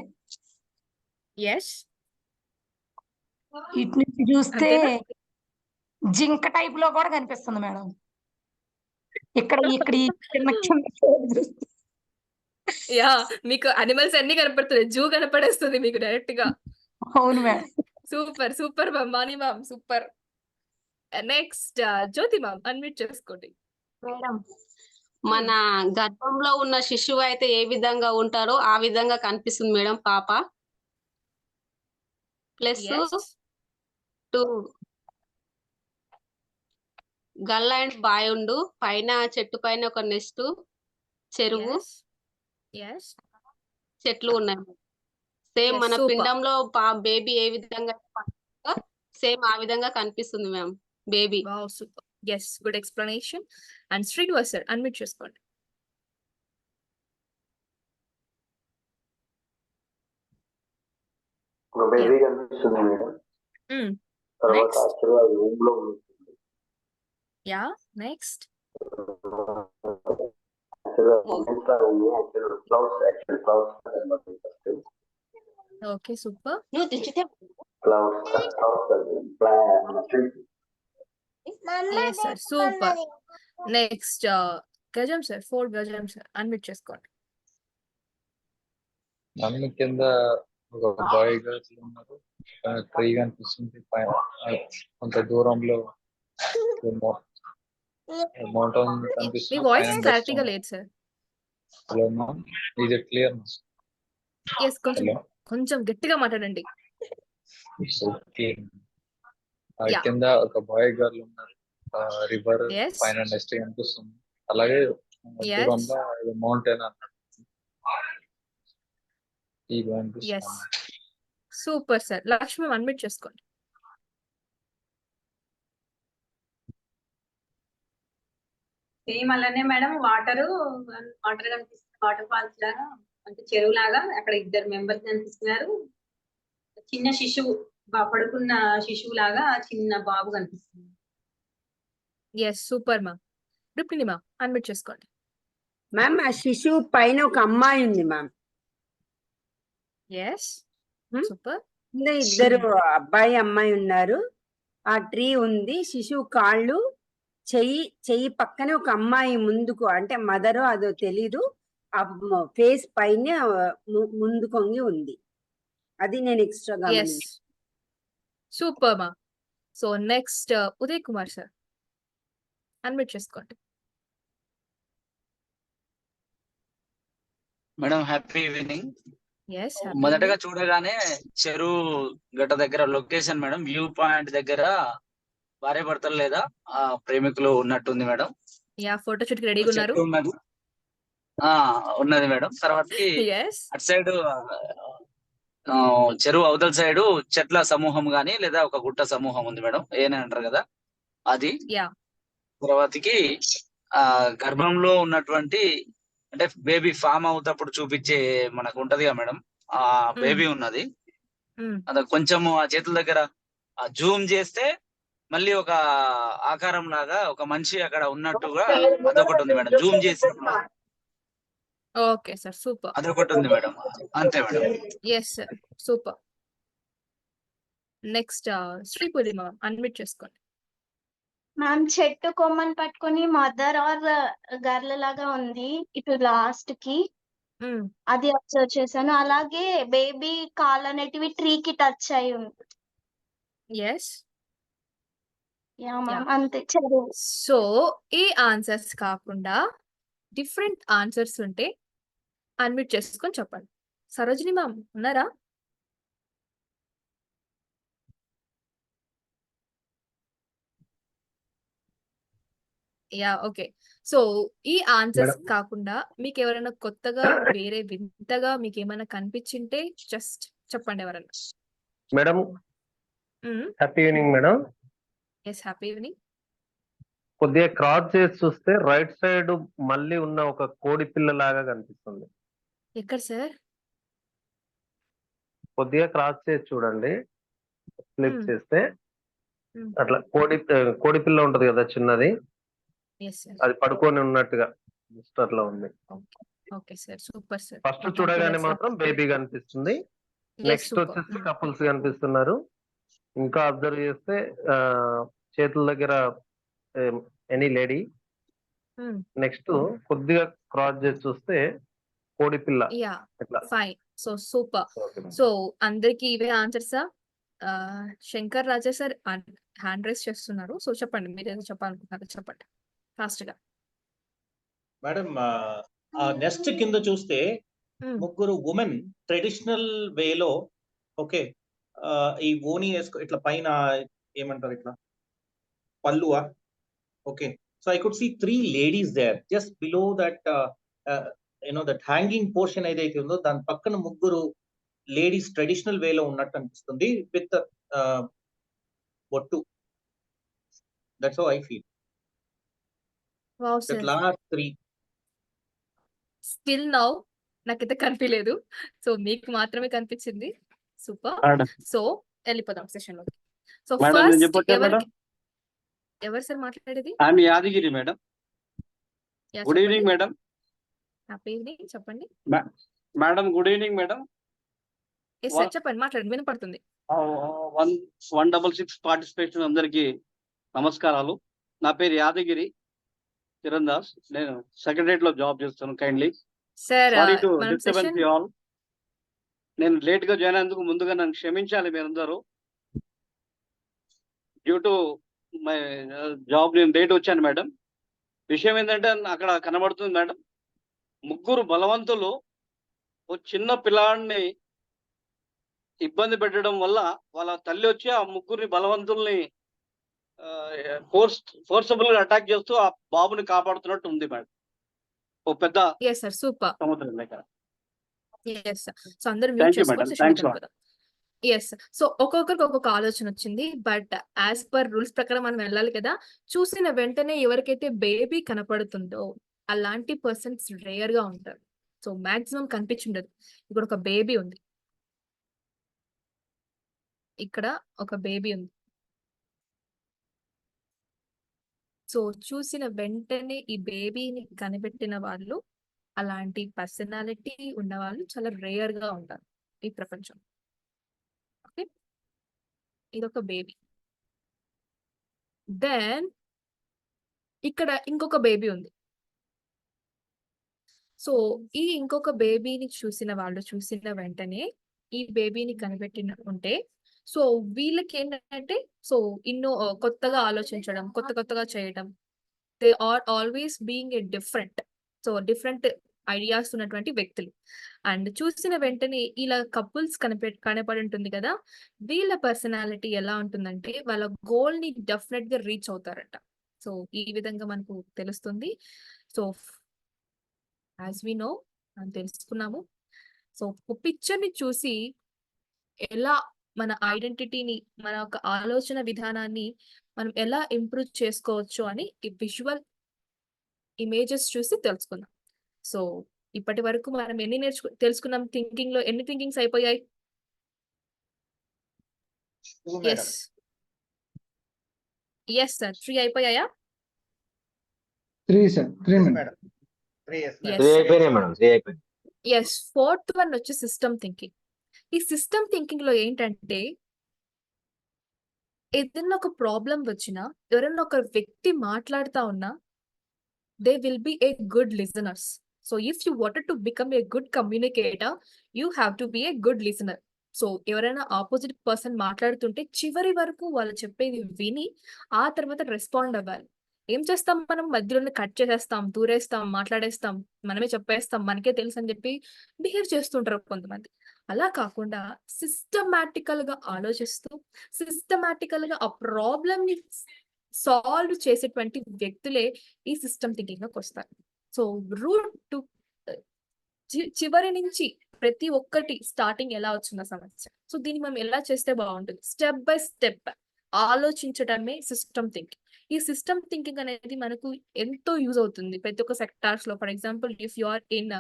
ఎస్ ఇటు నుంచి చూస్తే అంతేనా? జింక టైప్ లో కూడా కనిపిస్తుంది మేడం. ఇక్కడ ఇక్కడ ఈ చిన్న చిన్న shape చూస్తే. యా మీకు అనిమల్స్ అన్ని కనపడుతుంది, జూ కనపడేస్తుంది మీకు డైరెక్ట్ గా. అవును మేడం. సూపర్ సూపర్ మ్యామ్, వాణి మ్యామ్ సూపర్. నెక్స్ట్ జ్యోతి మ్యామ్ అన్మ్యూట్ చేసుకోండి. మేడం, మన గర్భంలో ఉన్న శిశువు అయితే ఏ విధంగా ఉంటారో ఆ విధంగా కనిపిస్తుంది మేడం పాప. Plus yes 2 girl and boy ఉండు, పైన చెట్టు పైన ఒక నెస్ట్, చెరువు, ఎస్ ఎస్ చెట్లు ఉన్నాయి. సేమ్ ఎస్ మన సూపర్. పిండంలో బేబీ ఏ విధంగా సేమ్ ఆ విధంగా కనిపిస్తుంది ma'am baby. Wow super. Yes good explanation. And Srinivas sir unmute చేసుకోండి. బేబీ కనిపిస్తుంది మేడం. తర్వాత నెక్స్ట్ యాక్చువల్గా రూమ్ లో ఉంది. Yeah next okay super. Yes sir super. Next గజం సార్ 4 గజం సార్ అన్మ్యూట్ చేసుకోండి. నన్ను కింద ఒక బాయ్ గర్ల్స్ ఉన్నారు, ట్రీ కనిపిస్తుంది పైన కొంత దూరంలో మౌంటైన్ మీ కనిపిస్తుంది. వాయిస్ పైన క్లారిటీగా లేదు సార్. హలో మ్యామ్, ఇది క్లియర్? ఎస్ కొంచెం హలో, కొంచెం గట్టిగా మాట్లాడండి. యా కింద ఒక బాయ్ గర్ల్ ఉన్నారు, రివర్ ఎస్ పైన నెక్స్ట్ కనిపిస్తుంది. అలాగే ఎస్ దూరంలో మౌంటైన్ అన్నట్టు ఇది ఎస్ కనిపిస్తుంది. Super sir. లక్ష్మి అన్మ్యూట్ చేసుకోండి. సేమ్ అలానే మేడం వాటర్ కనిపిస్తుంది, వాటర్ ఫాల్స్ లాగా అంటే చెరువు లాగా. అక్కడ 2 మెంబర్స్ కనిపిస్తున్నారు. చిన్న శిశువు పడుకున్న శిశువు లాగా చిన్న బాబు కనిపిస్తుంది. Yes super ma'am. Rukmini ma'am unmute చేసుకోండి. మ్యామ్ ఆ శిశువు పైన ఒక అమ్మాయి ఉంది మ్యామ్. Yes super. కింద ఇద్దరు అబ్బాయి అమ్మాయి ఉన్నారు. ఆ ట్రీ ఉంది, శిశువు కాళ్ళు చెయ్యి పక్కనే ఒక అమ్మాయి ముందుకు, అంటే మదరో అదో తెలీదు, ఆ ఫేస్ పైన ముందు కొంగి ఉంది. అది నేను ఎక్స్ట్రా ఎస్ గమనించాను. Super ma'am. So next Uday Kumar sir unmute చేసుకోండి. Madam happy evening. ఎస్ మొదటగా చూడగానే చెరువు గట్ట దగ్గర లొకేషన్ మేడం, వ్యూ పాయింట్ దగ్గర భార్య భర్తలు లేదా ప్రేమికులు ఉన్నట్టుంది మేడం. యా ఫోటో షూట్ కి రెడీగా ఉన్నారు. చెట్టు ఉన్నది, ఉన్నది మేడం. తర్వాతకి ఎస్ అటు సైడ్ చెరువు అవతల సైడు చెట్ల సమూహం గాని లేదా ఒక గుట్ట సమూహం ఉంది మేడం, ఏనే అంటారు కదా అది. యా తర్వాతకి గర్భంలో ఉన్నటువంటి అంటే బేబీ ఫామ్ అవుతప్పుడు చూపించే మనకు ఉంటదిగా మేడం, ఆ బేబీ ఉన్నది. అది కొంచెం ఆ చేతుల దగ్గర జూమ్ చేస్తే మళ్ళీ ఒక ఆకారం లాగా ఒక మనిషి అక్కడ ఉన్నట్టుగా అదొకటి ఉంది మేడం, జూమ్ చేసి ఓకే సార్ సూపర్. అదొకటి ఉంది మేడం, అంతే madam. Yes sir super. Next Sripuri ma'am unmute చేసుకోండి. మ్యామ్ చెట్టు కొమ్మని పట్టుకొని మదర్ ఆర్ గర్ల్ లాగా ఉంది ఇటు లాస్ట్ కి, అది అబ్జర్వ్ చేశాను. అలాగే బేబీ కాల్ అనేటివి ట్రీకి టచ్ అయి ఉంది. ఎస్ యా మ్యామ్ అంతే చదువు. సో ఈ ఆన్సర్స్ కాకుండా డిఫరెంట్ ఆన్సర్స్ ఉంటే అన్మ్యూట్ చేసుకొని చెప్పండి. సరోజిని మ్యామ్ ఉన్నారా? Yeah okay. సో ఈ ఆన్సర్స్ మేడం కాకుండా మీకు ఎవరైనా కొత్తగా వేరే వింతగా మీకు ఏమైనా కనిపించింటే జస్ట్ చెప్పండి ఎవరన్నా. Madam happy evening madam. Yes happy evening. కొద్దిగా క్రాస్ చేసి చూస్తే రైట్ సైడ్ మళ్ళీ ఉన్న ఒక కోడి పిల్ల లాగా కనిపిస్తుంది. ఎక్కడ సార్? కొద్దిగా క్రాస్ చేసి చూడండి, ఫ్లిప్ చేస్తే అట్లా కోడి పిల్ల ఉంటది కదా చిన్నది, ఎస్ సార్. అది పడుకొని ఉన్నట్టుగా జస్ట్ అట్లా ఉంది. Okay sir, super sir. First చూడగానే మాత్రం బేబీ కనిపిస్తుంది. Next super. వచ్చేసి కపుల్స్ కనిపిస్తున్నారు. ఇంకా అబ్జర్వ్ చేస్తే చేతుల దగ్గర ఎనీ లేడీ. నెక్స్ట్ కొద్దిగా క్రాస్ చేసి చూస్తే కోడి పిల్ల యా ఇట్లా. ఫైన్. So super. సో అందరికి ఇవే ఆన్సర్సా? Shankar Raja sir hand raise చేస్తున్నారు. సో చెప్పండి, మీరు ఏదో చెప్పాలనుకుంటున్నారు చెప్పండి ఫాస్ట్ గా. మేడం నెక్స్ట్ కింద చూస్తే ముగ్గురు ఉమెన్ ట్రెడిషనల్ వేలో, ఓకే, ఈ ఓని వేసుకో ఇట్లా పైన ఏమంటారు ఇట్లా పల్లువా, okay. So I could see 3 ladies there just below that that hanging portion ఏదైతే ఉందో దాని పక్కన ముగ్గురు లేడీస్ ట్రెడిషనల్ వేలో ఉన్నట్టు అనిపిస్తుంది విత్ బొట్టు. That's how I feel. Wow that sir. Last 3 still now నాకైతే కనిపించలేదు. సో మీకు మాత్రమే కనిపించింది. సూపర్. మేడం సో వెళ్ళిపోదాం సెషన్ లోకి. సో మేడం నేను ఫస్ట్ చెప్పొచ్చా మేడం? ఎవరు సార్ మాట్లాడేది? I'm Yadagiri madam. Yeah good చెప్పండి. Evening madam. హ్యాపీ ఈవినింగ్ చెప్పండి. Madam good evening madam. Yes sir చెప్పండి, మాట్లాడండి, వినపడుతుంది. 166 పార్టిసిపేషన్ అందరికి నమస్కారాలు. నా పేరు యాదగిరి చిరందాస్. నేను సెక్రటరియట్ లో జాబ్ చేస్తాను. కైండ్లీ సార్ సారీ టు మనం డిస్టర్బెన్స్ సెషన్ యు ఆల్. నేను లేట్ గా జాయిన్ అయినందుకు ముందుగా నన్ను క్షమించాలి మీరందరూ. డ్యూ టు మై జాబ్ నేను లేట్ వచ్చాను మేడం. విషయం ఏంటంటే అక్కడ కనబడుతుంది మేడం, ముగ్గురు బలవంతులు ఓ చిన్న పిల్లాడిని ఇబ్బంది పెట్టడం వల్ల వాళ్ళ తల్లి వచ్చి ఆ ముగ్గురిని బలవంతుల్ని ఫోర్సబుల్ గా అటాక్ చేస్తూ ఆ బాబుని కాపాడుతున్నట్టు ఉంది మేడం. ఓ పెద్ద ఎస్ సార్ సూపర్. సముద్రం దగ్గర. Yes sir. సో అందరూ మ్యూట్ థ్యాంక్ యూ చేసుకొని మేడం. సెషన్ థ్యాంక్స్ వెళ్ళిపోదాం. ఎస్. సో ఒక్కొక్కరికి ఒక్కొక్క ఆలోచన వచ్చింది. బట్ యాజ్ పర్ రూల్స్ ప్రకారం మనం వెళ్ళాలి కదా. చూసిన వెంటనే ఎవరికైతే బేబీ కనపడుతుందో అలాంటి పర్సన్స్ రేర్ గా ఉంటారు. సో మాక్సిమం కనిపించుండదు. ఇక్కడ ఒక బేబీ ఉంది, ఇక్కడ ఒక బేబీ ఉంది. సో చూసిన వెంటనే ఈ బేబీని కనిపెట్టిన వాళ్ళు, అలాంటి పర్సనాలిటీ ఉన్న వాళ్ళు చాలా రేర్ గా ఉంటారు ఈ ప్రపంచం. ఓకే, ఇదొక బేబీ. దెన్ ఇక్కడ ఇంకొక బేబీ ఉంది. సో ఈ ఇంకొక బేబీని చూసిన వాళ్ళు చూసిన వెంటనే ఈ బేబీని కనిపెట్టిన ఉంటే, సో వీళ్ళకి ఏంటంటే సో కొత్తగా ఆలోచించడం, కొత్తగా చేయడం, they are always being a different. So different ideas ఉన్నటువంటి వ్యక్తులు. అండ్ చూసిన వెంటనే ఇలా కపుల్స్ కనపడి ఉంటుంది కదా, వీళ్ళ పర్సనాలిటీ ఎలా ఉంటుందంటే వాళ్ళ గోల్ ని డెఫినెట్ గా రీచ్ అవుతారట. సో ఈ విధంగా మనకు తెలుస్తుంది. సో యాజ్ వి నో మనం తెలుసుకున్నాము. సో పిక్చర్ ని చూసి ఎలా మన ఐడెంటిటీని, మన యొక్క ఆలోచన విధానాన్ని మనం ఎలా ఇంప్రూవ్ చేసుకోవచ్చు అని ఈ విజువల్ ఇమేజెస్ చూసి తెలుసుకుందాం. సో ఇప్పటి వరకు మనం ఎన్ని తెలుసుకున్నాం? థింకింగ్ లో ఎన్ని థింకింగ్స్ అయిపోయాయి? ఎస్ ఎస్ సార్ 3 అయిపోయాయా? 3 sir. 3 madam. Yes. 4th one వచ్చి సిస్టమ్ థింకింగ్. ఈ సిస్టమ్ థింకింగ్ లో ఏంటంటే ఏదైనా ఒక ప్రాబ్లం వచ్చినా, ఎవరైనా ఒక వ్యక్తి మాట్లాడుతా ఉన్నా, they will be a good listeners. So if you wanted to become a good communicator, you have to be a good listener. So ఎవరైనా ఆపోజిట్ పర్సన్ మాట్లాడుతుంటే చివరి వరకు వాళ్ళు చెప్పేది విని ఆ తర్వాత రెస్పాండ్ అవ్వాలి. ఏం చేస్తాం, మనం మధ్యలోనే కట్ చేసేస్తాం, దూరేస్తాం, మాట్లాడేస్తాం, మనమే చెప్పేస్తాం, మనకే తెలుసు అని చెప్పి బిహేవ్ చేస్తుంటారు కొంతమంది. అలా కాకుండా సిస్టమాటికల్ గా ఆలోచిస్తూ సిస్టమాటికల్ గా ఆ ప్రాబ్లమ్ ని సాల్వ్ చేసేటువంటి వ్యక్తులే ఈ సిస్టమ్ థింకింగ్ లోకి వస్తారు. సో రూట్ టు చివరి నుంచి ప్రతి ఒక్కటి స్టార్టింగ్ ఎలా వచ్చిన సమస్య, సో దీన్ని మనం ఎలా చేస్తే బాగుంటుంది, స్టెప్ బై స్టెప్ ఆలోచించడమే సిస్టమ్ థింకింగ్. ఈ సిస్టమ్ థింకింగ్ అనేది మనకు ఎంతో యూజ్ అవుతుంది ప్రతి ఒక్క సెక్టార్స్ లో. For example if you are in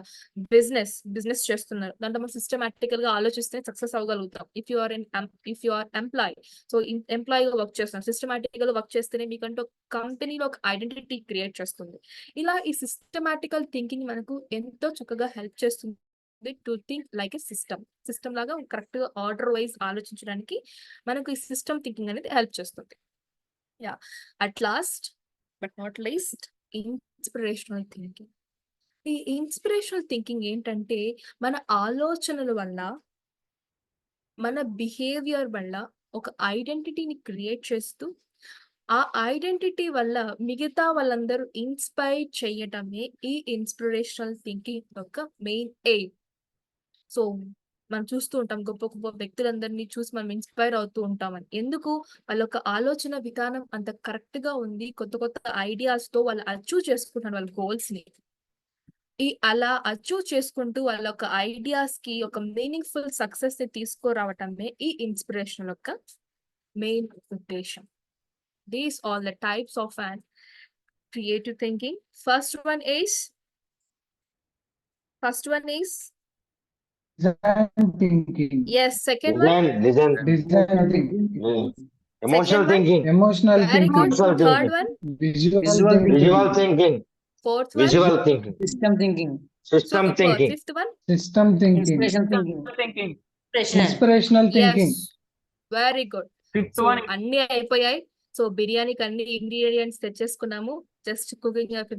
business చేస్తున్నారు, దాంట్లో మనం సిస్టమాటికల్ గా ఆలోచిస్తే సక్సెస్ అవ్వగలుగుతాం. If you are employ, so employ గా వర్క్ చేస్తున్నాం, సిస్టమాటికల్ గా వర్క్ చేస్తేనే మీకంటూ కంపెనీలో ఒక ఐడెంటిటీ క్రియేట్ చేస్తుంది. ఇలా ఈ సిస్టమాటికల్ థింకింగ్ మనకు ఎంతో చక్కగా హెల్ప్ చేస్తుంది to think like a system లాగా కరెక్ట్ గా ఆర్డర్ వైజ్ ఆలోచించడానికి మనకు ఈ సిస్టమ్ థింకింగ్ అనేది హెల్ప్ చేస్తుంది. Yeah, at last but not least, inspirational thinking. ఈ ఇన్స్పిరేషనల్ థింకింగ్ ఏంటంటే మన ఆలోచనల వల్ల, మన బిహేవియర్ వల్ల ఒక ఐడెంటిటీని క్రియేట్ చేస్తూ ఆ ఐడెంటిటీ వల్ల మిగతా వాళ్ళందరూ ఇన్స్పైర్ చేయటమే ఈ ఇన్స్పిరేషనల్ థింకింగ్ యొక్క మెయిన్ ఎయిమ్. సో మనం చూస్తూ ఉంటాం గొప్ప గొప్ప వ్యక్తులందరినీ చూసి మనం ఇన్స్పైర్ అవుతూ ఉంటామని. ఎందుకు? వాళ్ళ యొక్క ఆలోచన విధానం అంత కరెక్ట్ గా ఉంది, కొత్త కొత్త ఐడియాస్ తో వాళ్ళు అచీవ్ చేసుకుంటారు వాళ్ళ గోల్స్ ని. అలా అచీవ్ చేసుకుంటూ వాళ్ళ యొక్క ఐడియాస్ కి ఒక మీనింగ్ఫుల్ సక్సెస్ ని తీసుకురావటమే ఈ ఇన్స్పిరేషన్ యొక్క మెయిన్ ఉద్దేశం. These all the types of an creative thinking. First one is design thinking, yes. Second one, design thinking, Emotional second one, thinking. emotional very thinking, good. Visual Third thinking. one, visual Visual thinking, Visual thinking. fourth one, Visual thinking. System thinking. System super. thinking. Fifth one, system thinking, Inspiration thinking. inspirational thinking. yes, very good. Fifth so one. అన్ని అయిపోయాయి. So బిర్యానీకి అన్ని ingredients తెచ్చేసుకున్నాము. Just cooking of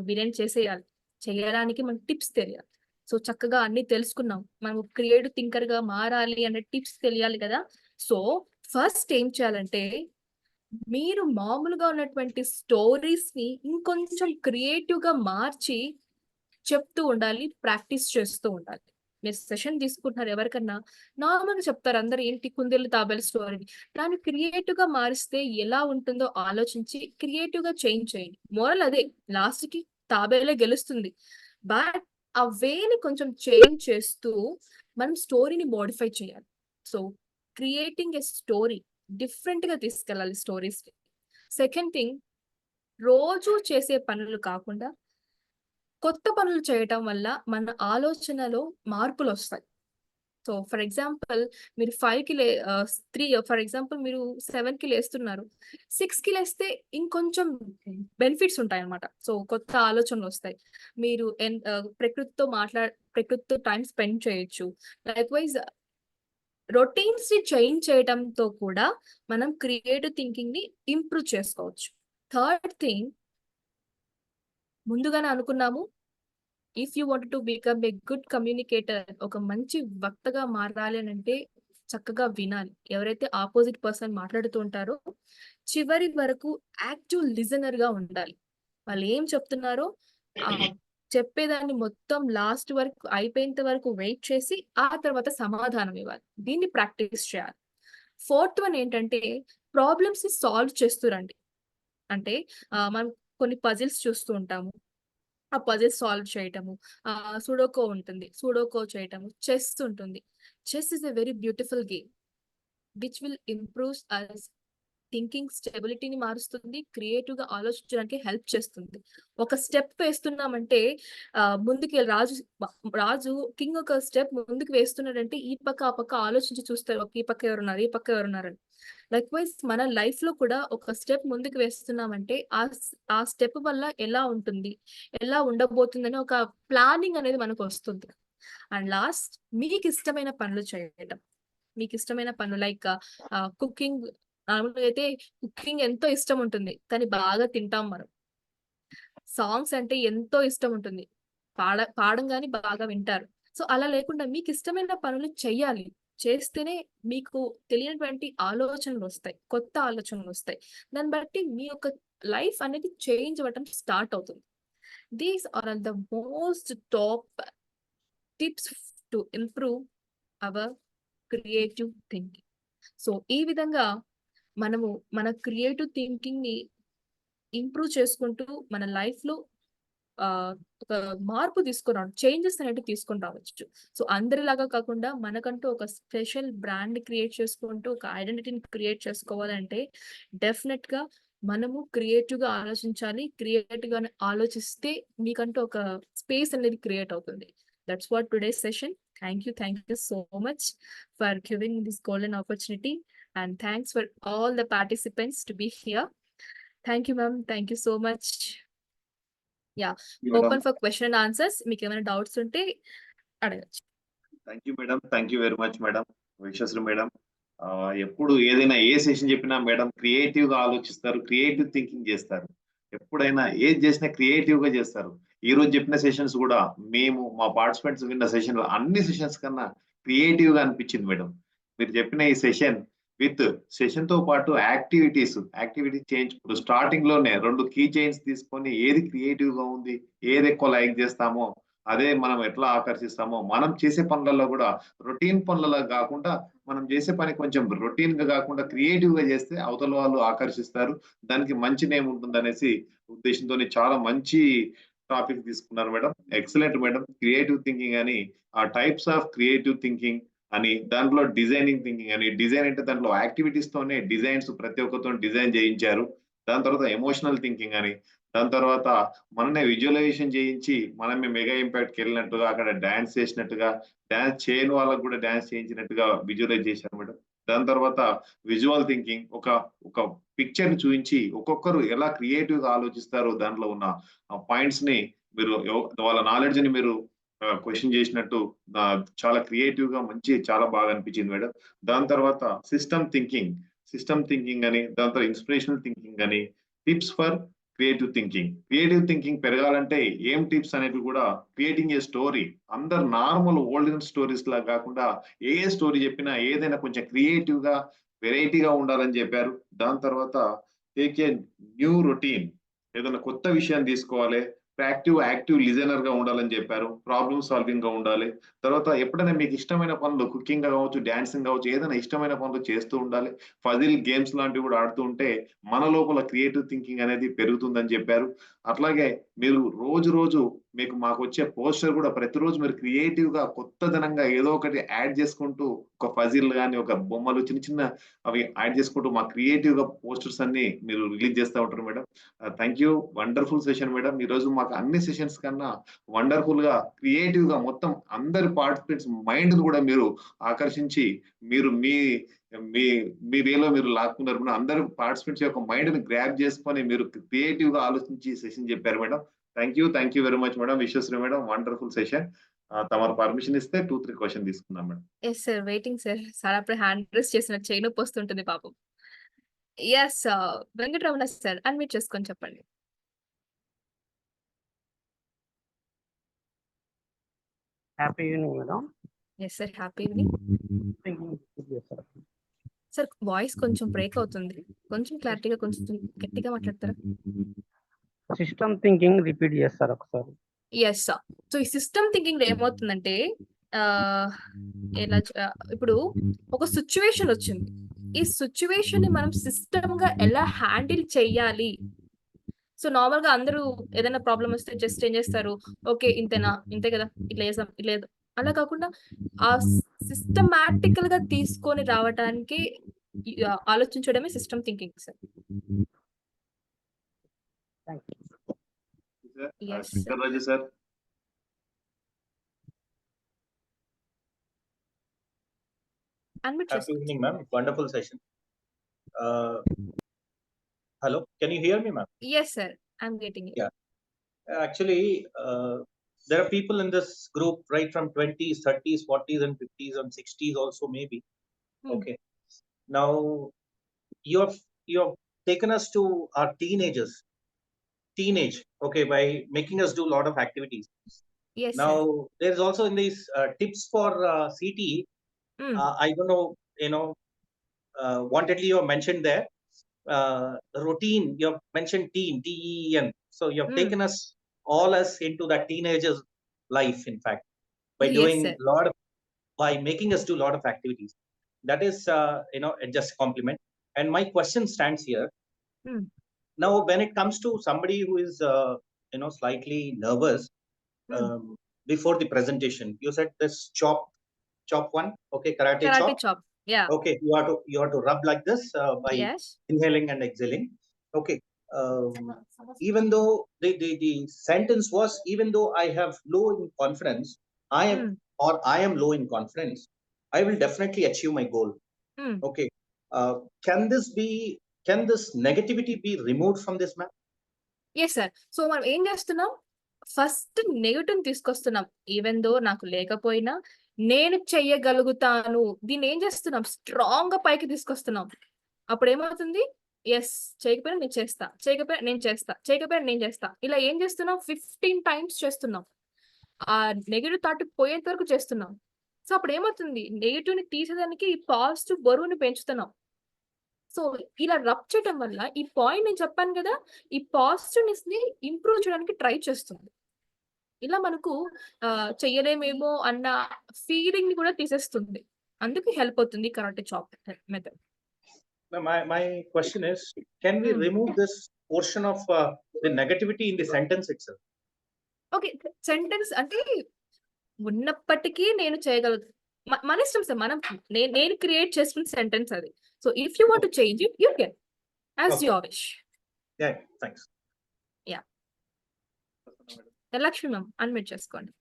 biryani చేసేయాలి. చేయడానికి మనకు tips తెలియాలి. So చక్కగా అన్ని తెలుసుకున్నాం. మనం క్రియేటివ్ థింకర్ గా మారాలి అనే టిప్స్ తెలియాలి కదా. సో ఫస్ట్ ఏం చేయాలంటే, మీరు మామూలుగా ఉన్నటువంటి స్టోరీస్ ని ఇంకొంచెం క్రియేటివ్ గా మార్చి చెప్తూ ఉండాలి, ప్రాక్టీస్ చేస్తూ ఉండాలి. మీరు సెషన్ తీసుకుంటున్నారు, ఎవరికన్నా నార్మల్గా చెప్తారు అందరు, ఏంటి కుందేలు తాబేలు స్టోరీ, దాన్ని క్రియేటివ్ గా మారిస్తే ఎలా ఉంటుందో ఆలోచించి క్రియేటివ్ గా చేంజ్ చేయండి. మోరల్ అదే, లాస్ట్ కి తాబేలే గెలుస్తుంది. బట్ ఆ వేని కొంచెం చేంజ్ చేస్తూ మనం స్టోరీని మోడిఫై చేయాలి. So creating a story, different గా తీసుకెళ్ళాలి స్టోరీస్. సెకండ్ థింగ్, రోజు చేసే పనులు కాకుండా కొత్త పనులు చేయటం వల్ల మన ఆలోచనలో మార్పులు వస్తాయి. సో ఫర్ ఎగ్జాంపుల్ మీరు 5కి ఫర్ ఎగ్జాంపుల్ మీరు 7కి లేస్తున్నారు, 6కి లేస్తే ఇంకొంచెం బెనిఫిట్స్ ఉంటాయి అన్నమాట. సో కొత్త ఆలోచనలు వస్తాయి. మీరు ప్రకృతితో టైం స్పెండ్ చేయొచ్చు. లైక్ వైజ్ రొటీన్స్ ని చేంజ్ చేయడంతో కూడా మనం క్రియేటివ్ థింకింగ్ ని ఇంప్రూవ్ చేసుకోవచ్చు. థర్డ్ థింగ్, ముందుగానే అనుకున్నాము, if you want to become a good communicator, ఒక మంచి వక్తగా మారాలి అని అంటే చక్కగా వినాలి. ఎవరైతే ఆపోజిట్ పర్సన్ మాట్లాడుతూ ఉంటారో చివరి వరకు యాక్టివ్ లిజనర్ గా ఉండాలి. వాళ్ళు ఏం చెప్తున్నారో చెప్పేదాన్ని మొత్తం లాస్ట్ వరకు అయిపోయేంత వరకు వెయిట్ చేసి ఆ తర్వాత సమాధానం ఇవ్వాలి. దీన్ని ప్రాక్టీస్ చేయాలి. ఫోర్త్ వన్ ఏంటంటే, ప్రాబ్లమ్స్ ని సాల్వ్ చేస్తురండి. అంటే మనం కొన్ని పజిల్స్ చూస్తూ ఉంటాము, ఆ పజిల్స్ సాల్వ్ చేయటము, సుడోకో ఉంటుంది, సుడోకో చేయటము, చెస్ ఉంటుంది. Chess is a very beautiful game which will improve us thinking స్టెబిలిటీని మారుస్తుంది, క్రియేటివ్ గా ఆలోచించడానికి హెల్ప్ చేస్తుంది. ఒక స్టెప్ వేస్తున్నామంటే ముందుకి రాజు కింగ్ ఒక స్టెప్ ముందుకు వేస్తున్నాడంటే ఈ పక్క ఆ పక్క ఆలోచించి చూస్తారు, ఈ పక్క ఎవరున్నారు, ఈ పక్క ఎవరున్నారని. లైక్ వైజ్ మన లైఫ్ లో కూడా ఒక స్టెప్ ముందుకు వేస్తున్నామంటే ఆ స్టెప్ వల్ల ఎలా ఉంటుంది, ఎలా ఉండబోతుందని ఒక ప్లానింగ్ అనేది మనకు వస్తుంది. అండ్ లాస్ట్, మీకు ఇష్టమైన పనులు చేయడం. మీకు ఇష్టమైన పనులు లైక్ కుకింగ్ నార్మల్‌గా అయితే కుకింగ్ ఎంతో ఇష్టం ఉంటుంది. కానీ బాగా తింటాం మనం. సాంగ్స్ అంటే ఎంతో ఇష్టం ఉంటుంది. పాడంగానే బాగా వింటారు. సో, అలా లేకుండా మీకిష్టమైన పనులు చెయ్యాలి. చేస్తేనే మీకు తెలియనటువంటి ఆలోచనలొస్తాయి. కొత్త ఆలోచనలొస్తాయి. దాన్ని బట్టి మీ యొక్క లైఫ్ అనేది చేంజ్ అవ్వటం స్టార్ట్ అవుతుంది. These are the most top tips to improve our creative thinking. So, ఈ విధంగా మనము మన క్రియేటివ్ థింకింగ్‌ని ఇంప్రూవ్ చేసుకుంటూ మన లైఫ్‌లో ఒక మార్పు చేంజెస్ అనేటివి తీసుకొని రావచ్చు. సో, అందరిలాగా కాకుండా మనకంటూ ఒక స్పెషల్ బ్రాండ్ క్రియేట్ చేసుకుంటూ ఒక ఐడెంటిటీని క్రియేట్ చేసుకోవాలంటే డెఫినిట్‌గా మనము క్రియేటివ్‌గా ఆలోచించాలి. క్రియేటివ్‌గా ఆలోచిస్తే మీకంటూ ఒక స్పేస్ అనేది క్రియేట్ అవుతుంది. That's what today's session. Thank you so much for giving this golden opportunity and thanks for all the participants to be here. Thank you ma'am. Thank you so much. Yeah! Open for question and answers. మీకేమైనా doubts ఉంటే అడగొచ్చు. Thank you madam. Thank you very much madam. Vishwasri madam. ఎప్పుడు ఏదైనా ఏ session చెప్పినా madam creative గా ఆలోచిస్తారు, creative thinking చేస్తారు. ఎప్పుడైనా ఏది చేసినా క్రియేటివ్ గా చేస్తారు. ఈ రోజు చెప్పిన సెషన్స్ కూడా మేము మా పార్టిసిపెంట్స్ విన్న సెషన్ అన్ని సెషన్స్ కన్నా క్రియేటివ్ గా అనిపించింది మేడం. మీరు చెప్పిన ఈ సెషన్ విత్ సెషన్ తో పాటు యాక్టివిటీ చేంజ్. ఇప్పుడు స్టార్టింగ్ లోనే 2 కీ చైన్స్ తీసుకొని ఏది క్రియేటివ్ గా ఉంది, ఏది ఎక్కువ లైక్ చేస్తామో, అదే మనం ఎట్లా ఆకర్షిస్తామో, మనం చేసే పనులలో కూడా రొటీన్ పనులలో కాకుండా మనం చేసే పని కొంచెం రొటీన్ గా కాకుండా క్రియేటివ్ గా చేస్తే అవతల వాళ్ళు ఆకర్షిస్తారు. దానికి మంచి నేమ్ ఉంటుంది అనేసి ఉద్దేశంతో చాలా మంచి టాపిక్ తీసుకున్నారు madam. Excellent madam. Creative thinking అని, ఆ టైప్స్ ఆఫ్ క్రియేటివ్ థింకింగ్ అని, దాంట్లో డిజైనింగ్ థింకింగ్ అని, డిజైన్ అంటే దాంట్లో యాక్టివిటీస్ తోనే డిజైన్స్ ప్రతి ఒక్కరితో డిజైన్ చేయించారు. దాని తర్వాత ఎమోషనల్ థింకింగ్ అని, దాని తర్వాత మననే విజువలైజేషన్ చేయించి మనమే మెగా ఇంపాక్ట్కి వెళ్ళినట్టుగా అక్కడ డాన్స్ చేసినట్టుగా, డాన్స్ చేయని వాళ్ళకు కూడా డాన్స్ చేయించినట్టుగా విజువలైజ్ చేశారు మేడం. దాని తర్వాత విజువల్ థింకింగ్, ఒక పిక్చర్ ని చూపించి ఒక్కొక్కరు ఎలా క్రియేటివ్ గా ఆలోచిస్తారో దాంట్లో ఉన్న పాయింట్స్ ని మీరు వాళ్ళ నాలెడ్జ్ ని మీరు క్వశ్చన్ చేసినట్టు చాలా క్రియేటివ్ గా చాలా బాగా అనిపించింది మేడం. దాని తర్వాత సిస్టమ్ థింకింగ్ అని, దాని తర్వాత ఇన్స్పిరేషనల్ థింకింగ్ అని, టిప్స్ ఫర్ క్రియేటివ్ థింకింగ్ పెరగాలంటే ఏం టిప్స్ అనేవి కూడా క్రియేటింగ్ ఏ స్టోరీ. అందరు నార్మల్ ఓల్డెన్ స్టోరీస్ లా కాకుండా ఏ స్టోరీ చెప్పినా ఏదైనా కొంచెం క్రియేటివ్ గా వెరైటీగా ఉండాలని చెప్పారు. దాని తర్వాత టేక్ ఏ న్యూ రొటీన్, ఏదైనా కొత్త విషయాన్ని తీసుకోవాలి. యాక్టివ్ లిజనర్ గా ఉండాలని చెప్పారు. ప్రాబ్లమ్ సాల్వింగ్ గా ఉండాలి. తర్వాత ఎప్పుడైనా మీకు ఇష్టమైన పనులు, కుకింగ్ కావచ్చు, డాన్సింగ్ కావచ్చు, ఏదైనా ఇష్టమైన పనులు చేస్తూ ఉండాలి. ఫజిల్ గేమ్స్ లాంటివి కూడా ఆడుతూ ఉంటే మన లోపల క్రియేటివ్ థింకింగ్ అనేది పెరుగుతుందని చెప్పారు. అట్లాగే మీరు రోజు మీకు మాకు వచ్చే పోస్టర్ కూడా ప్రతిరోజు మీరు క్రియేటివ్ గా కొత్తదనంగా ఏదో ఒకటి యాడ్ చేసుకుంటూ, ఒక ఫజిల్ కానీ, ఒక బొమ్మలు చిన్న అవి యాడ్ చేసుకుంటూ మా క్రియేటివ్ గా పోస్టర్స్ అన్ని మీరు రిలీజ్ చేస్తూ ఉంటారు madam. Thank you. Wonderful session madam. ఈ రోజు మాకు అన్ని సెషన్స్ కన్నా వండర్ఫుల్ గా క్రియేటివ్ గా మొత్తం అందరి పార్టిసిపెంట్స్ మైండ్ కూడా మీరు ఆకర్షించి మీరు మీ వేలో మీరు లాక్కున్నారు. అందరు పార్టిసిపెంట్స్ యొక్క మైండ్ ని గ్రాప్ చేసుకొని మీరు క్రియేటివ్ గా ఆలోచించి సెషన్ చెప్పారు madam. Thank you very much madam. Vishwasri madam, wonderful session. తమరు పర్మిషన్ ఇస్తే 2-3 క్వశ్చన్ తీసుకుందాం madam. Yes sir, waiting sir. Sir అప్పుడు హ్యాండ్ రైస్ చేసిన చేయి నొప్పి వస్తుంటుంది పాపం. ఎస్ వెంకటరమణ సార్, అన్మ్యూట్ చేసుకొని చెప్పండి. Happy evening madam. Yes sir, happy evening. Sir voice కొంచెం బ్రేక్ అవుతుంది. కొంచెం క్లారిటీగా, కొంచెం గట్టిగా మాట్లాడతారా? సిస్టమ్ థింకింగ్ రిపీట్ చేస్తారు ఒకసారి. Yes sir. సో ఈ సిస్టమ్ థింకింగ్ ఏమవుతుందంటే ఇప్పుడు ఒక సిచ్యువేషన్ వచ్చింది. ఈ సిచ్యువేషన్ ని మనం సిస్టమ్ గా ఎలా హ్యాండిల్ చెయ్యాలి. సో నార్మల్ గా అందరూ ఏదైనా ప్రాబ్లం వస్తే జస్ట్ ఏం చేస్తారు, ఓకే ఇంతేనా, ఇంతే కదా, ఇట్లా చేసాం, ఇట్లా అలా కాకుండా ఆ సిస్టమాటికల్ గా తీసుకొని రావడానికి ఆలోచించడమే system thinking sir. Sir Happy evening, ma'am. Wonderful session. Hello, can you hear me, ma'am? Yes, sir. I'm getting it. Yeah. Actually, there are people in this group right from 20s, 30s, 40s, and 50s, and 60s also maybe. Okay. Now, you have taken us to our teenage, okay, by making us do a lot of activities. Yes, Now sir. there is also in these tips for CT. I don't know, wantedly you have mentioned there routine. You have mentioned TEEN. So you have taken us all us into that teenager's life, in fact, by Yes, doing sir. by making us do a lot of activities. That is just a compliment. And my question stands here. Now when it comes to somebody who is slightly nervous before the presentation, you said this chop one, okay, karate Karate chop. chop. Yeah. Okay, you have to rub like this by Yes. inhaling and exhaling. Okay. Even though the sentence was, even though I have low in confidence, I am low in confidence, I will definitely achieve my goal. Okay. Can this negativity be removed from this map? Yes sir. So మనం ఏం చేస్తున్నాం, first negative తీసుకొస్తున్నాం. Even though నాకు లేకపోయినా నేను చెయ్యగలుగుతాను, దీన్ని ఏం చేస్తున్నాం, స్ట్రాంగ్ గా పైకి తీసుకొస్తున్నాం. అప్పుడు ఏమవుతుంది, ఎస్, చేయకపోయినా నేను చేస్తా, చేయకపోయినా నేను చేస్తా, చేయకపోయినా నేను చేస్తా. ఇలా ఏం చేస్తున్నాం, 15 times చేస్తున్నాం. ఆ నెగటివ్ థాట్ పోయేంత వరకు చేస్తున్నాం. సో అప్పుడు ఏమవుతుంది, నెగటివ్ ని తీసేదానికి ఈ పాజిటివ్ బరువుని పెంచుతున్నాం. సో ఇలా రబ్ చేయడం వల్ల ఈ పాయింట్ నేను చెప్పాను కదా, ఈ పాజిటివ్నెస్ ని ఇంప్రూవ్ చేయడానికి ట్రై చేస్తుంది. ఇలా మనకు చెయ్యలేమేమో అన్న ఫీలింగ్ ని కూడా తీసేస్తుంది. అందుకు హెల్ప్ అవుతుంది karate chop method. My question is, can we remove this portion of the negativity in the sentence itself? Okay, sentence అంటే ఉన్నప్పటికీ నేను చేయగలను, మన ఇష్టం సార్. మనం నేను క్రియేట్ చేసుకున్న సెంటెన్స్ అది. So if you want to change it, you can as your wish. Yeah, thanks. Yeah, Lakshmi ma'am unmute చేసుకోండి.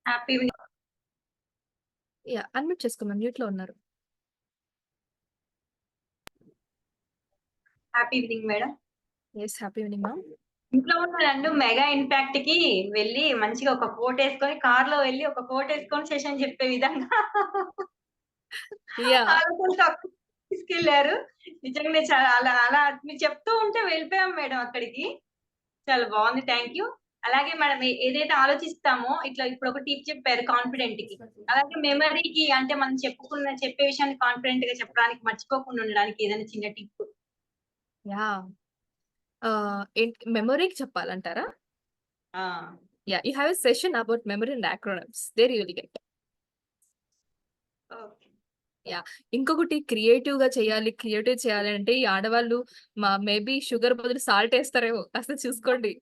హ్యాపీ యా, అన్మ్యూట్ చేసుకో మ్యామ్, మ్యూట్ లో ఉన్నారు. Happy evening madam. Yes, happy evening ma'am. ఇంట్లో ఉన్న 2 mega impact కి వెళ్ళి మంచిగా ఒక కోట్ వేసుకొని, కార్ లో వెళ్ళి ఒక కోట్ వేసుకొని సెషన్ చెప్పే విధంగా తీసుకెళ్లారు. నిజంగా చాలా అలా అలా మీరు చెప్తూ ఉంటే వెళ్ళిపోయాం మేడం అక్కడికి. చాలా బాగుంది, థ్యాంక్ యూ. అలాగే మేడం ఏదైతే ఆలోచిస్తామో, ఇట్లా ఇప్పుడు ఒక టిప్ చెప్పారు కాన్ఫిడెంట్ కి, అలాగే మెమరీకి, అంటే మనం చెప్పే విషయాన్ని కాన్ఫిడెంట్ గా చెప్పడానికి, మర్చిపోకుండా ఉండడానికి ఏదైనా చిన్న టిప్? యా, మెమరీకి చెప్పాలంటారా? Yeah, you have a session about memory and acronyms, there you will get. Yeah, ఇంకొకటి క్రియేటివ్ గా చేయాలి, క్రియేటివ్ చేయాలంటే ఈ ఆడవాళ్ళు మేబీ షుగర్ బదులు సాల్ట్ వేస్తారేమో, అసలు చూసుకోండి.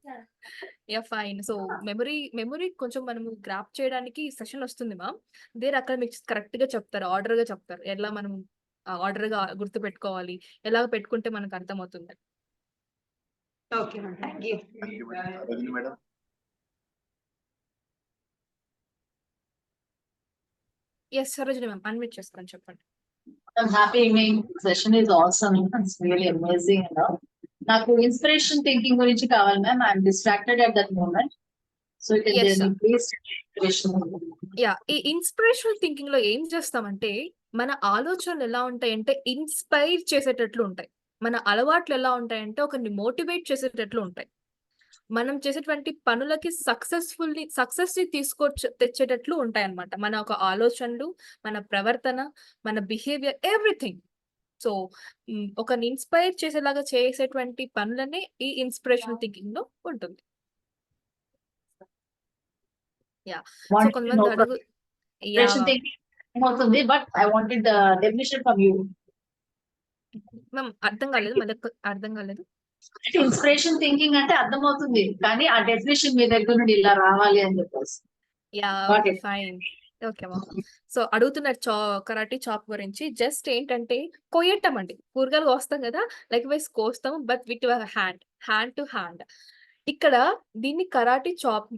Yeah, fine. సో మెమరీ కొంచెం మనం గ్రాప్ చేయడానికి సెషన్ వస్తుంది మ్యామ్. అక్కడ మీకు కరెక్ట్ గా చెప్తారు, ఆర్డర్ గా చెప్తారు, ఎలా మనం ఆర్డర్ గా గుర్తు పెట్టుకోవాలి, ఎలా పెట్టుకుంటే మనకు అర్థమవుతుంది. Okay madam, thank you. Madam. Yes Sarojini ma'am, unmute చేసుకొని చెప్పండి. Happy evening. Session is awesome, it's really amazing. నాకు ఇన్స్పిరేషన్ థింకింగ్ గురించి కావాలి ma'am. I'm distracted at that moment, so you can tell me please. Yeah, ఈ inspirational thinking లో ఏం చేస్తామంటే, మన ఆలోచనలు ఎలా ఉంటాయంటే ఇన్స్పైర్ చేసేటట్లు ఉంటాయి. మన అలవాట్లు ఎలా ఉంటాయంటే ఒకరిని మోటివేట్ చేసేటట్లు ఉంటాయి. మనం చేసేటువంటి పనులకి సక్సెస్ ని తెచ్చేటట్లు ఉంటాయి అన్నమాట. మన ఒక ఆలోచనలు, మన ప్రవర్తన, మన బిహేవియర్, ఎవ్రీథింగ్. సో ఒకరిని ఇన్స్పైర్ చేసేలాగా చేసేటువంటి పనులనే ఈ ఇన్స్పిరేషనల్ థింకింగ్ లో ఉంటుంది. యా, సో కొంతమంది అవుతుంది, but I wanted the definition from you. Ma'am అర్థం కాలేదు, మళ్ళీ అర్థం కాలేదు. ఇన్స్పిరేషన్ థింకింగ్ అంటే అర్థమవుతుంది, కానీ ఆ డెఫినేషన్ మీ దగ్గర నుండి ఇలా రావాలి అని చెప్పేసి. Yeah, okay, fine. Okay ma'am. So అడుగుతున్నారు కరాటే చాప్ గురించి. జస్ట్ ఏంటంటే కొయ్యటం అండి, కూరగాయలు కోస్తాం కదా, లైక్ వైస్ కోస్తాం, but with hand to hand. ఇక్కడ దీన్ని కరాటే చాప్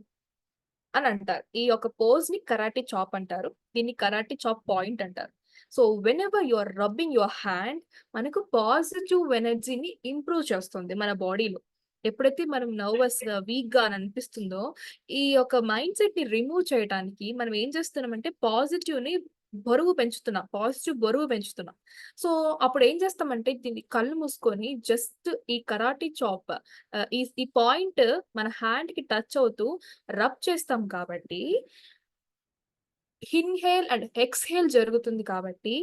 అని అంటారు. ఈ యొక్క పోజ్ ని కరాటే చాప్ అంటారు. దీన్ని కరాటే చాప్ పాయింట్ అంటారు. So whenever you are rubbing your hand, మనకు పాజిటివ్ ఎనర్జీని ఇంప్రూవ్ చేస్తుంది మన బాడీలో. ఎప్పుడైతే మనం నర్వస్ గా, వీక్ గా అని అనిపిస్తుందో, ఈ యొక్క మైండ్ సెట్ ని రిమూవ్ చేయడానికి మనం ఏం చేస్తున్నామంటే పాజిటివ్ ని బరువు పెంచుతున్నా. పాజిటివ్ బరువు పెంచుతున్నా. సో, అప్పుడు ఏం చేస్తామంటే దీన్ని కళ్ళు మూసుకొని జస్ట్ ఈ కరాటీ చాప్ ఈ పాయింట్ మన హ్యాండ్‌కి టచ్ అవుతూ రబ్ చేస్తాం కాబట్టి, ఇన్‌హేల్ అండ్ ఎక్స్‌హేల్ జరుగుతుంది కాబట్టి,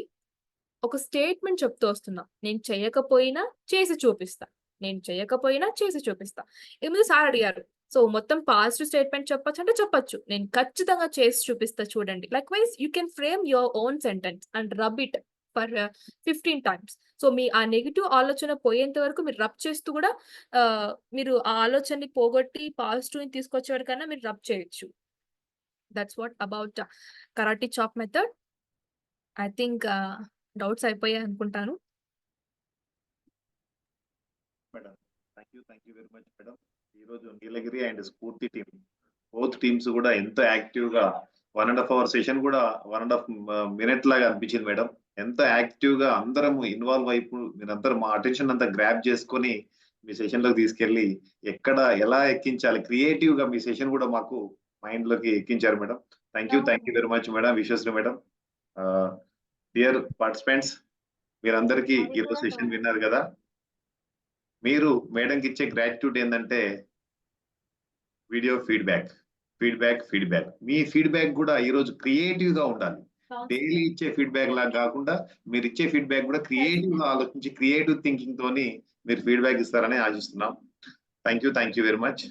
ఒక స్టేట్మెంట్ చెప్తూ వస్తున్నా. నేను చేయకపోయినా చేసి చూపిస్తా. నేను చేయకపోయినా చేసి చూపిస్తా. ముందు సార్ అడిగారు. సో, మొత్తం పాజిటివ్ స్టేట్మెంట్ చెప్పొచ్చు అంటే చెప్పొచ్చు. నేను ఖచ్చితంగా చేసి చూపిస్తా చూడండి. Likewise you can frame your own sentence and rub it for 15 times. So, మీ ఆ నెగెటివ్ ఆలోచన పోయేంత వరకు మీరు రబ్ చేస్తూ కూడా మీరు ఆ ఆలోచనని పోగొట్టి పాజిటివ్‌ని తీసుకొచ్చే వరకన్నా మీరు రబ్ చేయొచ్చు. That's what about karate chop method. I think doubts అయిపోయాయి అనుకుంటాను. Madam thank you very much madam. ఈరోజు Nilgiri and Spoorthi team both teams కూడా ఎంతో యాక్టివ్ గా 1.5 అవర్ సెషన్ కూడా 1.5 మినిట్ లాగా అనిపించింది మేడం. ఎంత యాక్టివ్ గా అందరం ఇన్వాల్వ్ అయిపో మీరందరూ మా అటెన్షన్ అంతా గ్రాప్ చేసుకొని మీ సెషన్ లోకి తీసుకెళ్లి ఎక్కడ ఎలా ఎక్కించాలి క్రియేటివ్ గా మీ సెషన్ కూడా మాకు మైండ్ లోకి ఎక్కించారు మేడం. Thank you very much madam. Vishwasri madam. Dear participants, మీరందరికీ ఈరోజు సెషన్ విన్నారు కదా. మీరు మేడంకి ఇచ్చే గ్రాటిట్యూడ్ ఏంటంటే వీడియో ఫీడ్బ్యాక్. మీ ఫీడ్బ్యాక్ కూడా ఈరోజు క్రియేటివ్ గా ఉండాలి. డైలీ ఇచ్చే ఫీడ్బ్యాక్ లాగా కాకుండా మీరు ఇచ్చే ఫీడ్బ్యాక్ కూడా క్రియేటివ్ గా ఆలోచించి క్రియేటివ్ థింకింగ్ తోని మీరు ఫీడ్బ్యాక్ ఇస్తారని ఆశిస్తున్నాం. Thank you very much.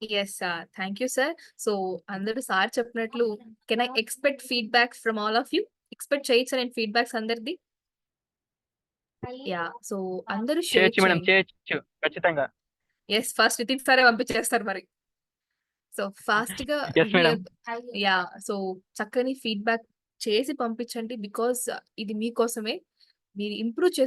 Yes sir. Thank you sir. So, అందరూ సార్ చెప్పినట్లు can I expect feedback from all of you? Expect చేయొచ్చా నేను ఫీడ్‌బ్యాక్స్ అందరిది? యాహ్! సో, అందరూ షేర్ చేయొచ్చు మేడం, చేయండి. చేయొచ్చు ఖచ్చితంగా. యెస్. ఫస్ట్ నితిన్ సారే పంపించేస్తారు మరి. సో, ఫాస్ట్‌గా యెస్ మేడం. యాహ్! సో, చక్కని ఫీడ్‌బ్యాక్ చేసి పంపించండి. బికాజ్ ఇది మీకోసమే. మీరు ఇంప్రూవ్